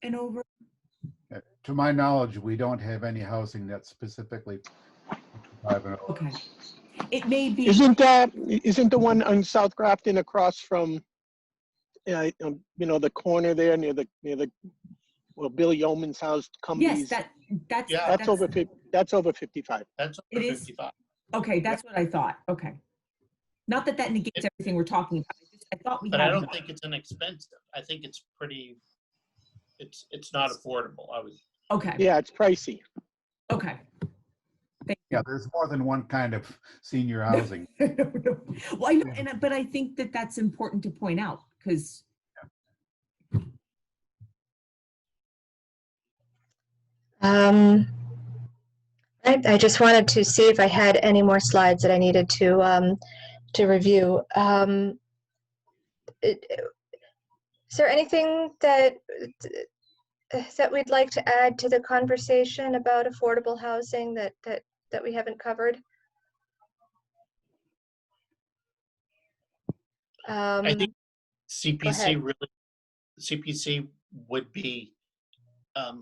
and over? To my knowledge, we don't have any housing that's specifically 55 and over. Okay. It may be. Isn't the one on South Grafton across from the corner there near the Bill Yeoman's house? Yes, that's over 55. That's over It is? 55. Okay, that's what I thought. Okay. Not that negates everything we're talking about. I thought we But had I don't one. think it's inexpensive. I think it's pretty. It's not affordable. Okay. Yeah, it's pricey. Okay. Yeah, there's more than one kind of senior housing. Well, I know, but I think that's important to point out because. I just wanted to see if I had any more slides that I needed to review. Is there anything that that we'd like to add to the conversation about affordable housing that we haven't covered? I think Go ahead. CPC would be,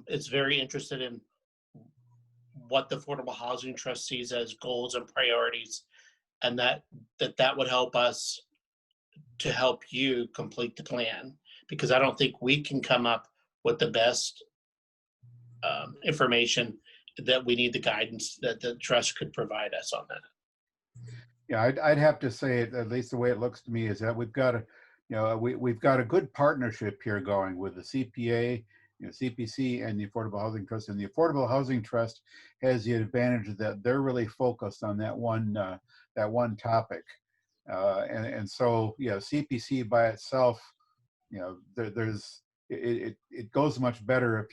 is very interested in what the Affordable Housing Trust sees as goals and priorities, and that would help us to help you complete the plan, because I don't think we can come up with the best information. That we need the guidance that the trust could provide us on that. Yeah, I'd have to say, at least the way it looks to me, is that we've got we've got a good partnership here going with the CPA, CPC, and the Affordable Housing Trust. And the Affordable Housing Trust has the advantage that they're really focused on that one topic. And so, CPC by itself, it goes much better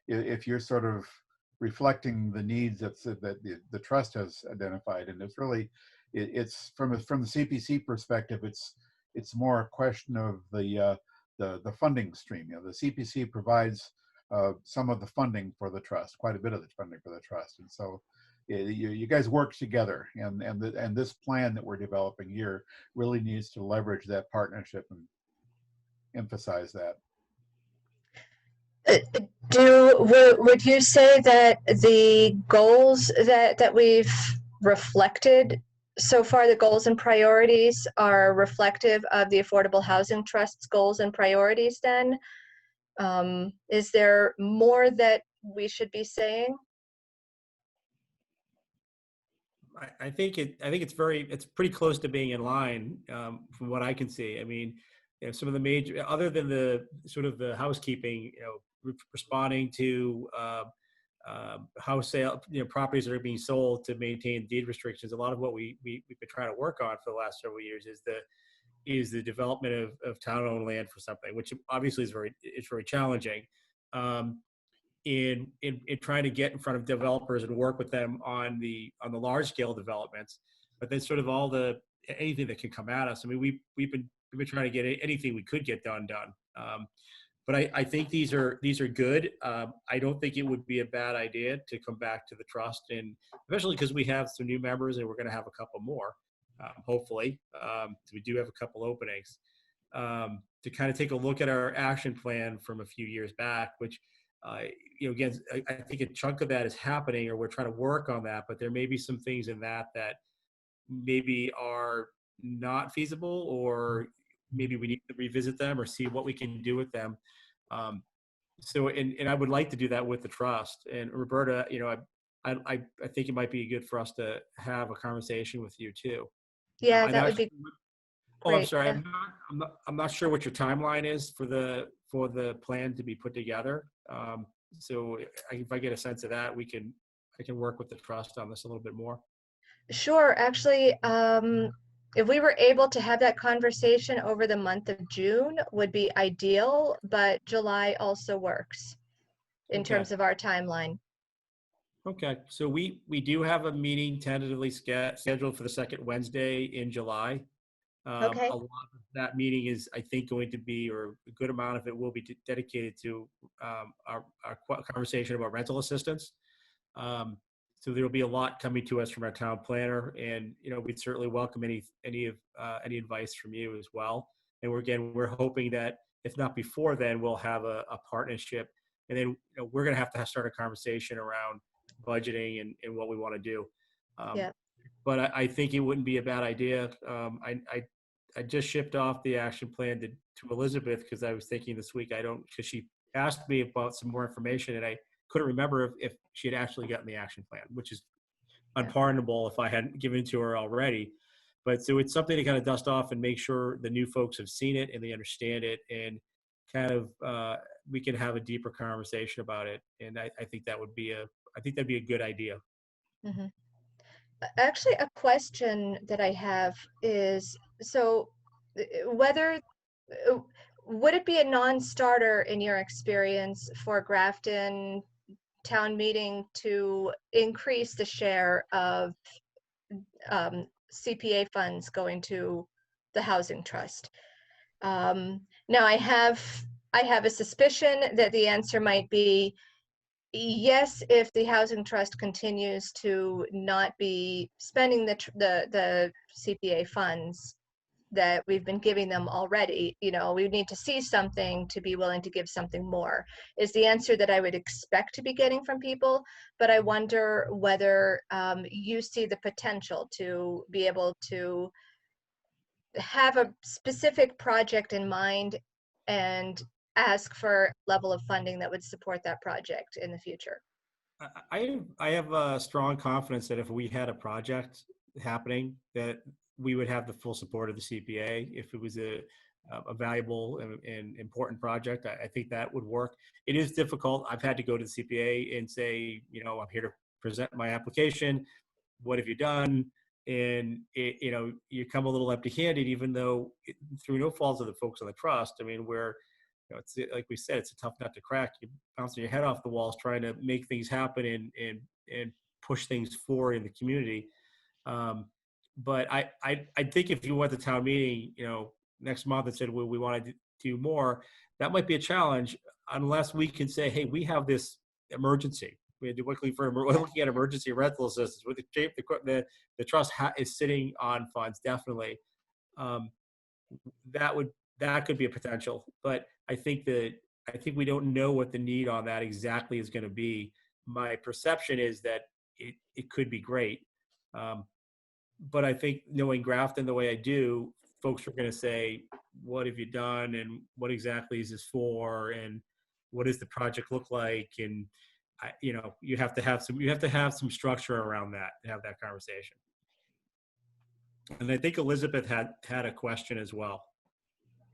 if you're sort of reflecting the needs that the trust has identified. And it's really, it's from the CPC perspective, it's more a question of the funding stream. The CPC provides some of the funding for the trust, quite a bit of the funding for the trust, and so you guys work together. And this plan that we're developing here really needs to leverage that partnership and emphasize that. Would you say that the goals that we've reflected so far, the goals and priorities, are reflective of the Affordable Housing Trust's goals and priorities then? Is there more that we should be saying? I think it's pretty close to being in line from what I can see. I mean, some of the major, other than the sort of the housekeeping, responding to house sale, properties that are being sold to maintain deed restrictions. A lot of what we've been trying to work on for the last several years is the development of town-owned land for something, which obviously is very challenging. In trying to get in front of developers and work with them on the large scale developments, but then sort of anything that can come at us. I mean, we've been trying to get anything we could get done. But I think these are good. I don't think it would be a bad idea to come back to the trust, and especially because we have some new members and we're going to have a couple more, hopefully. We do have a couple openings, to kind of take a look at our action plan from a few years back, which, again, I think a chunk of that is happening, or we're trying to work on that, but there may be some things in that maybe are not feasible, or maybe we need to revisit them or see what we can do with them. So I would like to do that with the trust. And Roberta, I think it might be good for us to have a conversation with you too. Yeah, that would be great. I'm sorry. Yeah. I'm not sure what your timeline is for the plan to be put together. So if I get a sense of that, I can work with the trust on this a little bit more. Sure. Actually, if we were able to have that conversation over the month of June would be ideal, but July also works in terms of our timeline. Okay, so we do have a meeting tentatively scheduled for the second Wednesday in July. Okay. A lot of that meeting is, I think, going to be, or a good amount of it will be dedicated to our conversation about rental assistance. So there'll be a lot coming to us from our town planner, and we'd certainly welcome any advice from you as well. And we're hoping that if not before then, we'll have a partnership, and then we're going to have to start a conversation around budgeting and what we want to do. Yeah. But I think it wouldn't be a bad idea. I just shipped off the action plan to Elizabeth, because I was thinking this week because she asked me about some more information, and I couldn't remember if she had actually gotten the action plan, which is unpardonable if I hadn't given it to her already. But so it's something to kind of dust off and make sure the new folks have seen it and they understand it, and kind of we can have a deeper conversation about it. And I think that'd be a good idea. Mm-hmm. Actually, a question that I have is, so would it be a non-starter in your experience for Grafton town meeting to increase the share of CPA funds going to the housing trust? Now, I have I have a suspicion that the answer might be yes, if the housing trust continues to not be spending the CPA funds that we've been giving them already. You know, we need to see something to be willing to give something more, is the answer that I would expect to be getting from people. But I wonder whether you see the potential to be able to have a specific project in mind and ask for a level of funding that would support that project in the future. I have strong confidence that if we had a project happening, that we would have the full support of the CPA. If it was a valuable and important project, I think that would work. It is difficult. I've had to go to the CPA and say, you know, I'm here to present my application. What have you done? And you know, you come a little empty-handed, even though through no fault of the folks on the trust. I mean, we're, you know, it's like we said, it's a tough nut to crack. You're bouncing your head off the walls trying to make things happen and push things forward in the community. But I think if you went to town meeting, you know, next month and said, well, we want to do more, that might be a challenge unless we can say, hey, we have this emergency. We're looking at emergency rental assistance. With the trust is sitting on funds, definitely. That could be a potential, but I think we don't know what the need on that exactly is going to be. My perception is that it could be great. But I think knowing Grafton the way I do, folks are going to say, what have you done? And what exactly is this for? And what does the project look like? And you know, you have to have some structure around that to have that conversation. And I think Elizabeth had a question as well.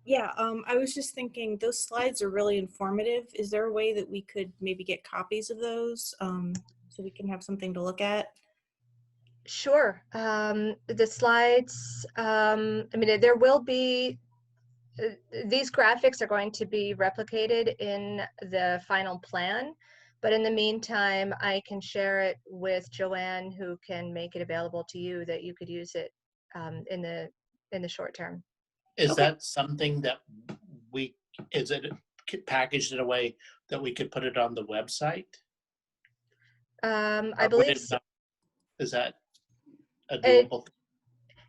Yeah, I was just thinking those slides are really informative. Is there a way that we could maybe get copies of those so we can have something to look at? Sure. The slides, I mean, there will be, these graphics are going to be replicated in the final plan, but in the meantime, I can share it with Joanne, who can make it available to you that you could use it in the short term. Is that something that is it packaged in a way that we could put it on the website? I believe so. Is that a doable thing?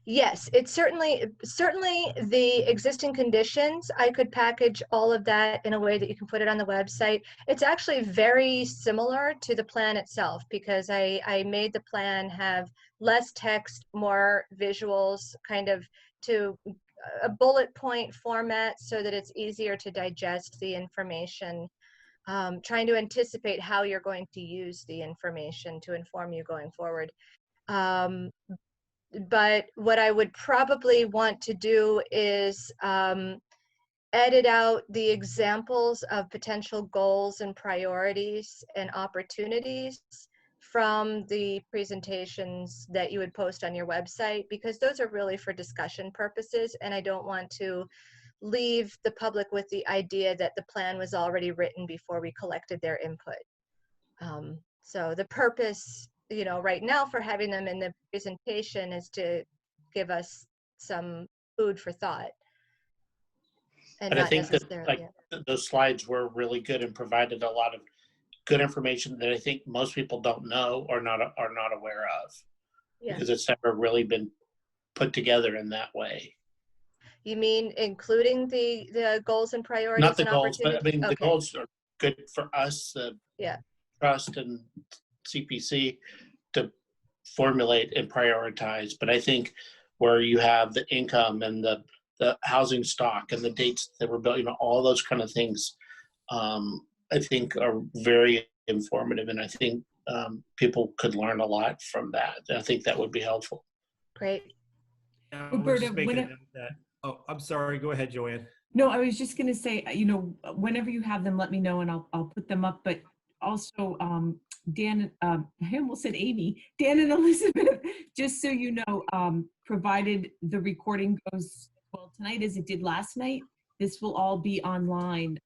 Yes, it's certainly the existing conditions. I could package all of that in a way that you can put it on the website. It's actually very similar to the plan itself because I made the plan have less text, more visuals, kind of to a bullet point format so that it's easier to digest the information. Trying to anticipate how you're going to use the information to inform you going forward. But what I would probably want to do is edit out the examples of potential goals and priorities and opportunities from the presentations that you would post on your website, because those are really for discussion purposes, and I don't want to leave the public with the idea that the plan was already written before we collected their input. So the purpose, you know, right now for having them in the presentation is to give us some food for thought. And I think that those slides were really good and provided a lot of good information that I think most people don't know or not aware of, because it's never really been put together in that way. You mean including the goals and priorities? Not the goals, but I mean, the goals are good for us, trust and CPC to formulate and prioritize. But I think where you have the income and the housing stock and the dates that were built, you know, all those kind of things, I think are very informative. And I think people could learn a lot from that. I think that would be helpful. Great. Roberta, oh, I'm sorry. Go ahead, Joanne. No, I was just going to say, you know, whenever you have them, let me know and I'll put them up. But also, Dan, I almost said Amy, Dan and Elizabeth, just so you know, provided the recording goes well tonight as it did last night, this will all be online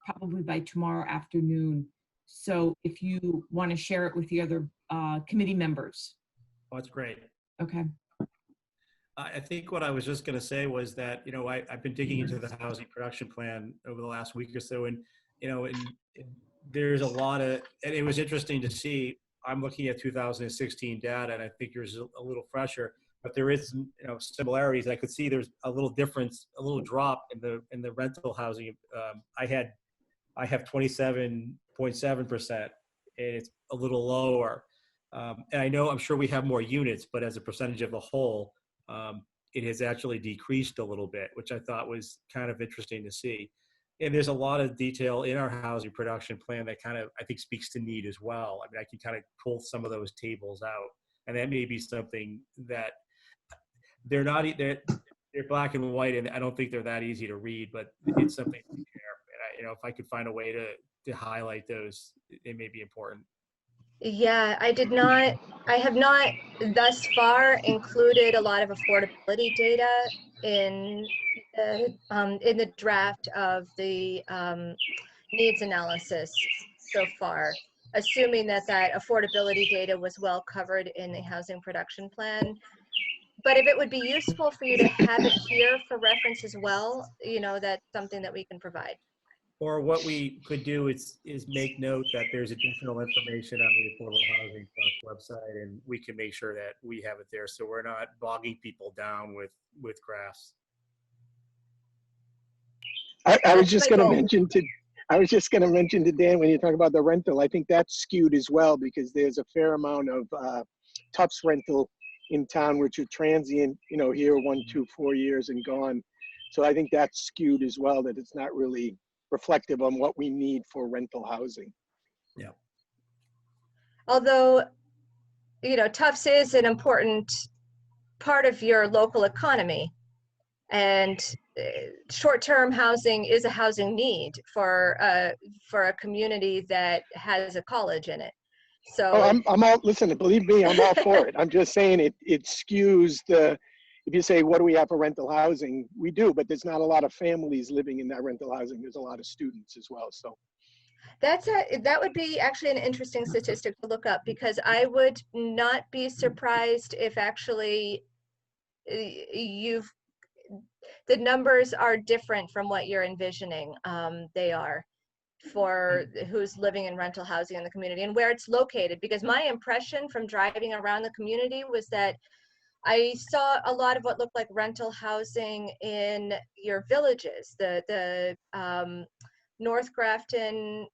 probably by tomorrow afternoon. So if you want to share it with the other committee members. Oh, that's great. Okay. I think what I was just going to say was that, I've been digging into the housing production plan over the last week or so, and, there's a lot of, and it was interesting to see, I'm looking at 2016 data, and I think yours is a little fresher, but there is, similarities. I could see there's a little difference, a little drop in the rental housing. I have 27.7%, and it's a little lower. And I'm sure we have more units, but as a percentage of the whole, it has actually decreased a little bit, which I thought was kind of interesting to see. And there's a lot of detail in our housing production plan that kind of, I think, speaks to need as well. I mean, I can kind of pull some of those tables out, and that may be something that they're black and white, and I don't think they're that easy to read, but it's something to share. And if I could find a way to highlight those, it may be important. Yeah, I have not thus far included a lot of affordability data in the draft of the needs analysis so far, assuming that affordability data was well covered in the housing production plan. But if it would be useful for you to have it here for reference as well, that's something that we can provide. Or what we could do is make note that there's additional information on the Affordable Housing Trust website, and we can make sure that we have it there, so we're not bogging people down with graphs. I was just going to mention to Dan, when you talk about the rental, I think that's skewed as well, because there's a fair amount of Tufts rental in town, which are transient, here 1, 2, 4 years and gone. So I think that's skewed as well, that it's not really reflective on what we need for rental housing. Yeah. Although, Tufts is an important part of your local economy, and short-term housing is a housing need for a community that has a college in it. So I'm all, listen, believe me, I'm all for it. I'm just saying it skews if you say, what do we have for rental housing? We do, but there's not a lot of families living in that rental housing. There's a lot of students as well. So that would be actually an interesting statistic to look up, because I would not be surprised if actually the numbers are different from what you're envisioning. They are for who's living in rental housing in the community and where it's located, because my impression from driving around the community was that I saw a lot of what looked like rental housing in your villages, the North Grafton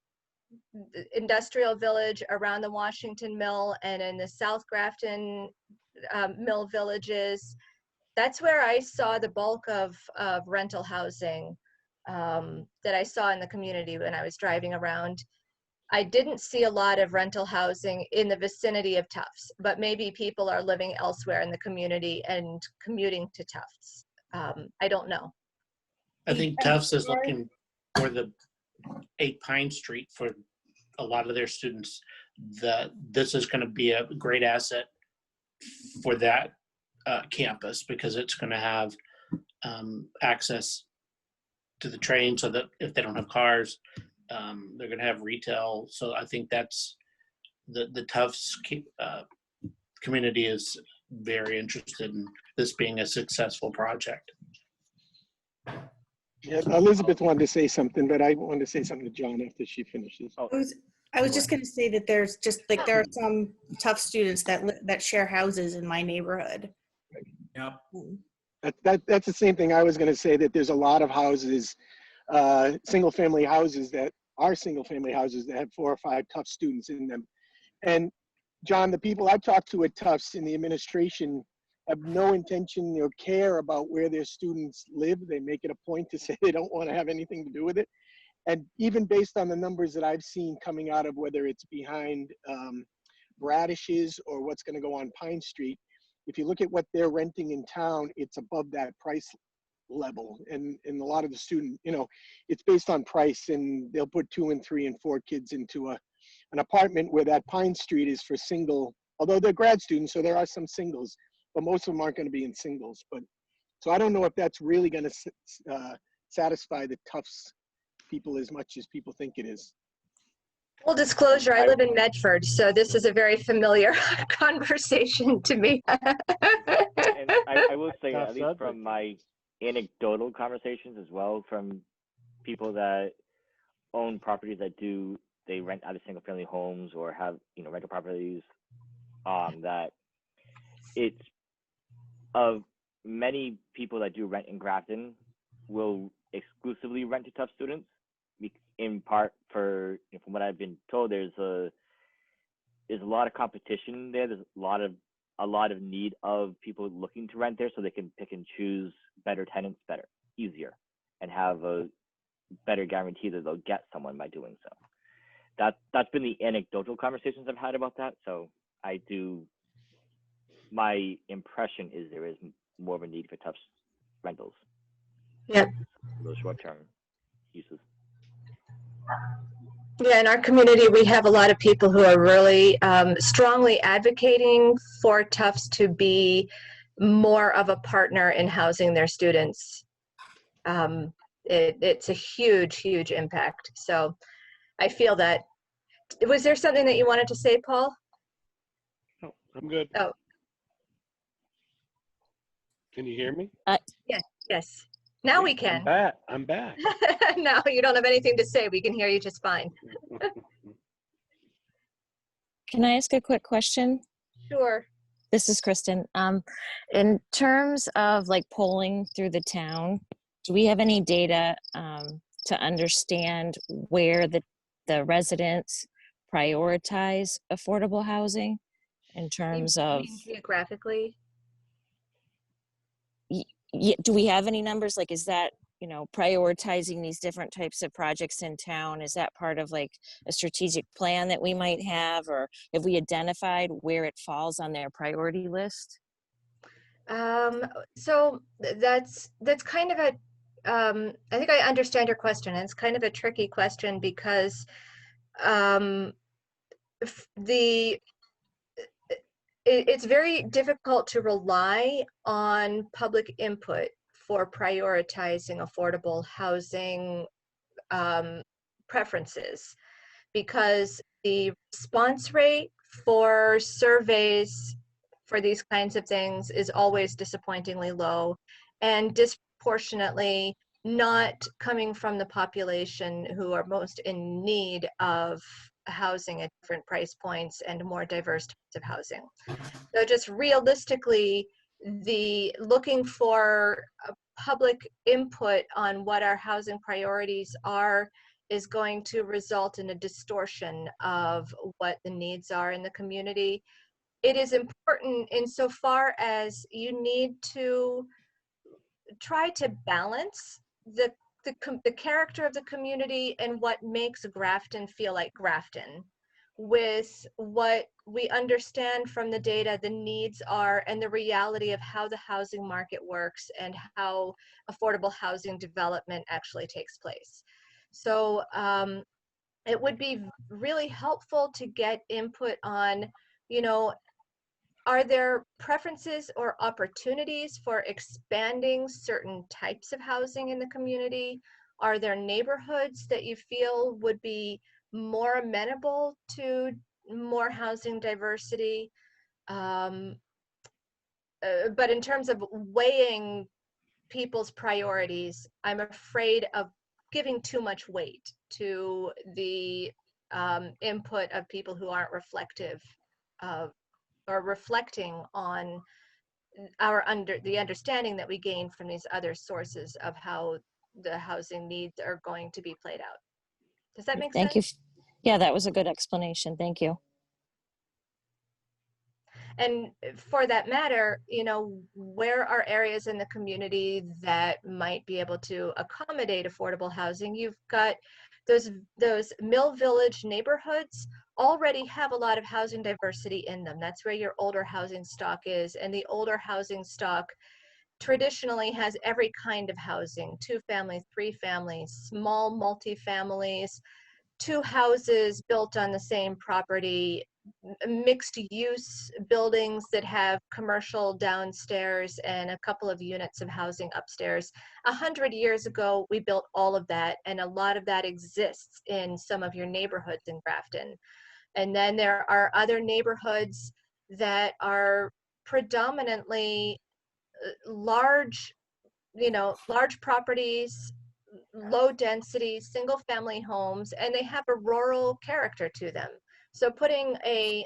Industrial Village around the Washington Mill, and in the South Grafton Mill villages. That's where I saw the bulk of rental housing that I saw in the community when I was driving around. I didn't see a lot of rental housing in the vicinity of Tufts, but maybe people are living elsewhere in the community and commuting to Tufts. I don't know. I think Tufts is looking for the 8 Pine Street for a lot of their students. This is going to be a great asset for that campus, because it's going to have access to the train, so that if they don't have cars, they're going to have retail. So I think that's the Tufts community is very interested in this being a successful project. Yeah, Elizabeth wanted to say something, but I wanted to say something to John after she finishes. I was just going to say that there's just like, there are some tough students that share houses in my neighborhood. Yep. That's the same thing I was going to say, that there's a lot of houses, single-family houses that are single-family houses that have 4 or 5 Tufts students in them. And John, the people I've talked to at Tufts in the administration have no intention or care about where their students live. They make it a point to say they don't want to have anything to do with it. And even based on the numbers that I've seen coming out of whether it's behind Bradish's or what's going to go on Pine Street, if you look at what they're renting in town, it's above that price level. And a lot of the student, it's based on price, and they'll put 2 and 3 and 4 kids into an apartment where that Pine Street is for single, although they're grad students, so there are some singles, but most of them aren't going to be in singles. But so I don't know if that's really going to satisfy the Tufts people as much as people think it is. Full disclosure, I live in Medford, so this is a very familiar conversation to me. And I will say, at least from my anecdotal conversations as well, from people that own properties that they rent out of single family homes or have, rental properties, that it's of many people that do rent in Grafton will exclusively rent to tough students, in part for, from what I've been told, there's a lot of competition there. There's a lot of need of people looking to rent there, so they can pick and choose better tenants easier, and have a better guarantee that they'll get someone by doing so. That's been the anecdotal conversations I've had about that. So my impression is there is more of a need for tough rentals. Yep. Those short-term uses. Yeah, in our community, we have a lot of people who are really strongly advocating for Tufts to be more of a partner in housing their students. It's a huge, huge impact. So I feel that. Was there something that you wanted to say, Paul? No, I'm good. Oh. Can you hear me? Yes. Now we can. I'm back. Now you don't have anything to say. We can hear you just fine. Can I ask a quick question? Sure. This is Kristen. In terms of like polling through the town, do we have any data to understand where the residents prioritize affordable housing in terms of geographically? Do we have any numbers? Like, is that, prioritizing these different types of projects in town? Is that part of like a strategic plan that we might have, or have we identified where it falls on their priority list? So that's kind of a, I think I understand your question. It's kind of a tricky question because it's very difficult to rely on public input for prioritizing affordable housing preferences, because the response rate for surveys for these kinds of things is always disappointingly low, and disproportionately not coming from the population who are most in need of housing at different price points and more diverse types of housing. So just realistically, the looking for public input on what our housing priorities are is going to result in a distortion of what the needs are in the community. It is important insofar as you need to try to balance the character of the community and what makes Grafton feel like Grafton with what we understand from the data the needs are and the reality of how the housing market works and how affordable housing development actually takes place. So it would be really helpful to get input on, are there preferences or opportunities for expanding certain types of housing in the community? Are there neighborhoods that you feel would be more amenable to more housing diversity? But in terms of weighing people's priorities, I'm afraid of giving too much weight to the input of people who aren't reflective of or reflecting on the understanding that we gain from these other sources of how the housing needs are going to be played out. Does that make sense? Thank you. Yeah, that was a good explanation. Thank you. And for that matter, where are areas in the community that might be able to accommodate affordable housing? You've got those Mill Village neighborhoods already have a lot of housing diversity in them. That's where your older housing stock is, and the older housing stock traditionally has every kind of housing: 2 families, 3 families, small multifamilies, 2 houses built on the same property, mixed use buildings that have commercial downstairs and a couple of units of housing upstairs. 100 years ago, we built all of that, and a lot of that exists in some of your neighborhoods in Grafton. And then there are other neighborhoods that are predominantly large, large properties, low density, single family homes, and they have a rural character to them. So putting a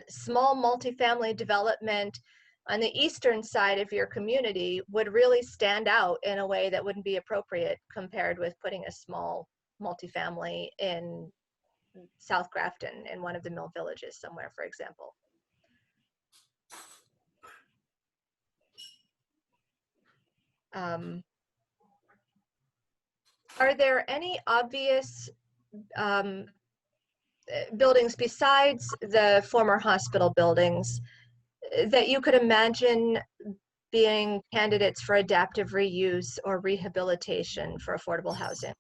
small multifamily development on the eastern side of your community would really stand out in a way that wouldn't be appropriate compared with putting a small multifamily in South Grafton in one of the mill villages somewhere, for example. Are there any obvious buildings besides the former hospital buildings that you could imagine being candidates for adaptive reuse or rehabilitation for affordable housing?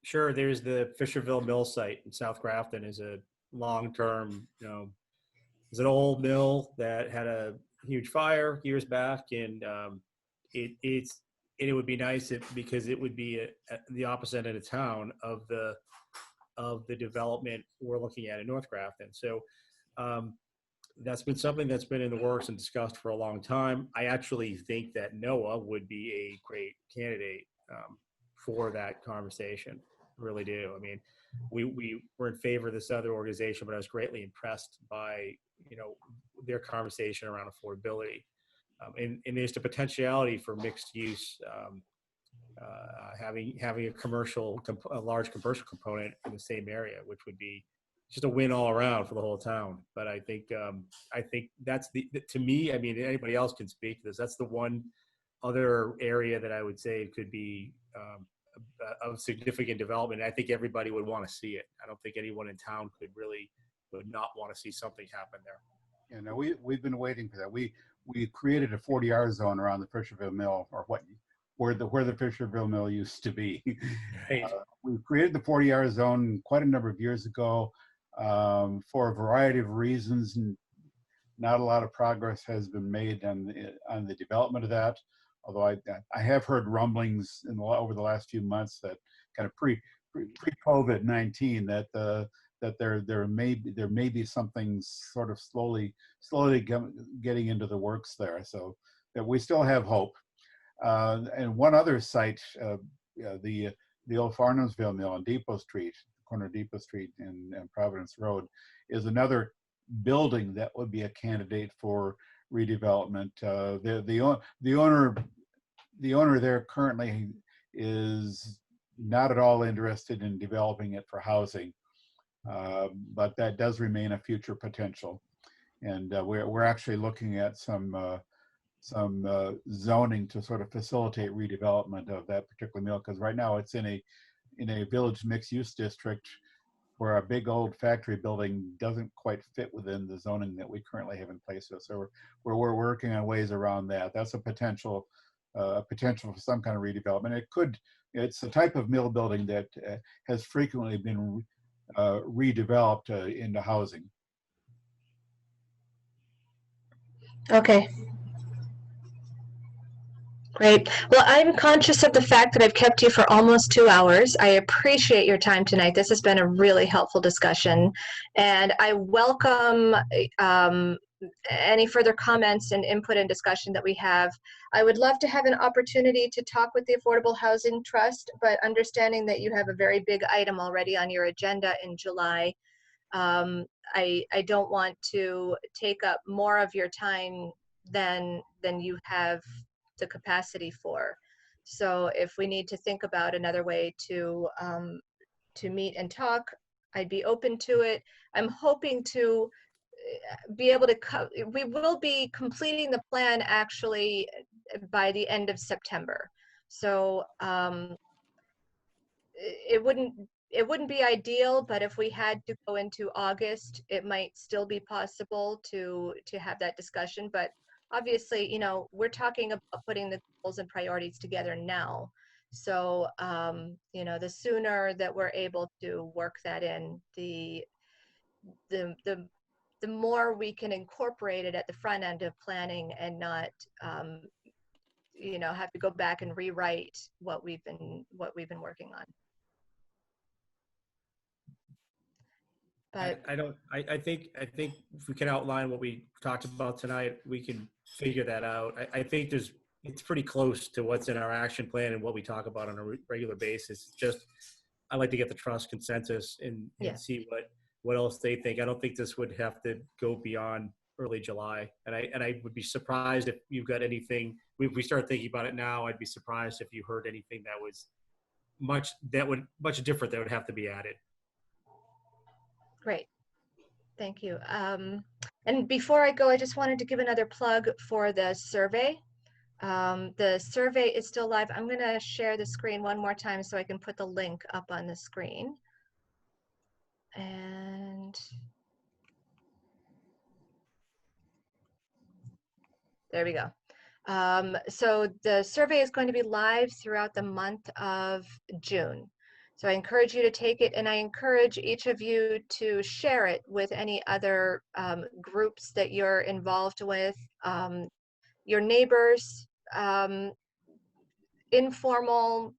Sure, there's the Fisherville Mill site in South Grafton is a long-term, it's an old mill that had a huge fire years back, and it would be nice because it would be the opposite end of town of the development we're looking at in North Grafton. So that's been something that's been in the works and discussed for a long time. I actually think that NOAA would be a great candidate for that conversation. Really do. I mean, we were in favor of this other organization, but I was greatly impressed by their conversation around affordability, and there's the potentiality for mixed use, having a large commercial component in the same area, which would be just a win all around for the whole town. But I think that's to me, I mean, anybody else can speak to this. That's the one other area that I would say could be of significant development. I think everybody would want to see it. I don't think anyone in town would not want to see something happen there. Yeah, no, we've been waiting for that. We created a 40R zone around the Fisherville Mill, or where the Fisherville Mill used to be. Right. We created the 40R zone quite a number of years ago for a variety of reasons. Not a lot of progress has been made on the development of that. Although I have heard rumblings over the last few months that kind of pre-COVID-19 that there may be something sort of slowly getting into the works there. So that we still have hope. And one other site, the old Farnhamsville Mill on Depot Street, corner of Depot Street and Providence Road, is another building that would be a candidate for redevelopment. The owner there currently is not at all interested in developing it for housing, but that does remain a future potential. And we're actually looking at some zoning to sort of facilitate redevelopment of that particular mill, because right now it's in a village mixed-use district where a big old factory building doesn't quite fit within the zoning that we currently have in place. So we're working on ways around that. That's a potential for some kind of redevelopment. It's the type of mill building that has frequently been redeveloped into housing. Okay. Great. Well, I'm conscious of the fact that I've kept you for almost 2 hours. I appreciate your time tonight. This has been a really helpful discussion, and I welcome any further comments and input and discussion that we have. I would love to have an opportunity to talk with the Affordable Housing Trust, but understanding that you have a very big item already on your agenda in July, I don't want to take up more of your time than you have the capacity for. So if we need to think about another way to meet and talk, I'd be open to it. I'm hoping to be able to, we will be completing the plan actually by the end of September. So it wouldn't be ideal, but if we had to go into August, it might still be possible to have that discussion. But obviously, we're talking about putting the goals and priorities together now. So, you know, the sooner that we're able to work that in, the more we can incorporate it at the front end of planning and not, you know, have to go back and rewrite what we've been working on. But I think if we can outline what we talked about tonight, we can figure that out. I think it's pretty close to what's in our action plan and what we talk about on a regular basis. Just, I'd like to get the trust consensus and see what else they think. I don't think this would have to go beyond early July. And I would be surprised if you've got anything, if we start thinking about it now, I'd be surprised if you heard anything that was much different that would have to be added. Great. Thank you. And before I go, I just wanted to give another plug for the survey. The survey is still live. I'm going to share the screen one more time so I can put the link up on the screen. And there we go. So the survey is going to be live throughout the month of June. So I encourage you to take it, and I encourage each of you to share it with any other groups that you're involved with, your neighbors, informal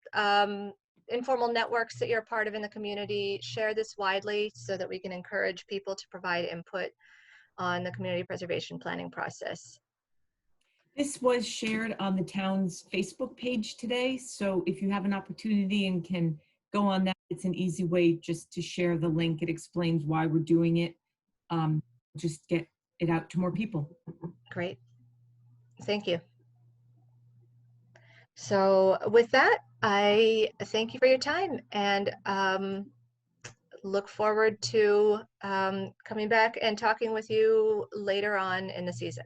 networks that you're a part of in the community. Share this widely so that we can encourage people to provide input on the community preservation planning process. This was shared on the town's Facebook page today, so if you have an opportunity and can go on that, it's an easy way just to share the link. It explains why we're doing it. Just get it out to more people. Great. Thank you. So with that, I thank you for your time and look forward to coming back and talking with you later on in the season.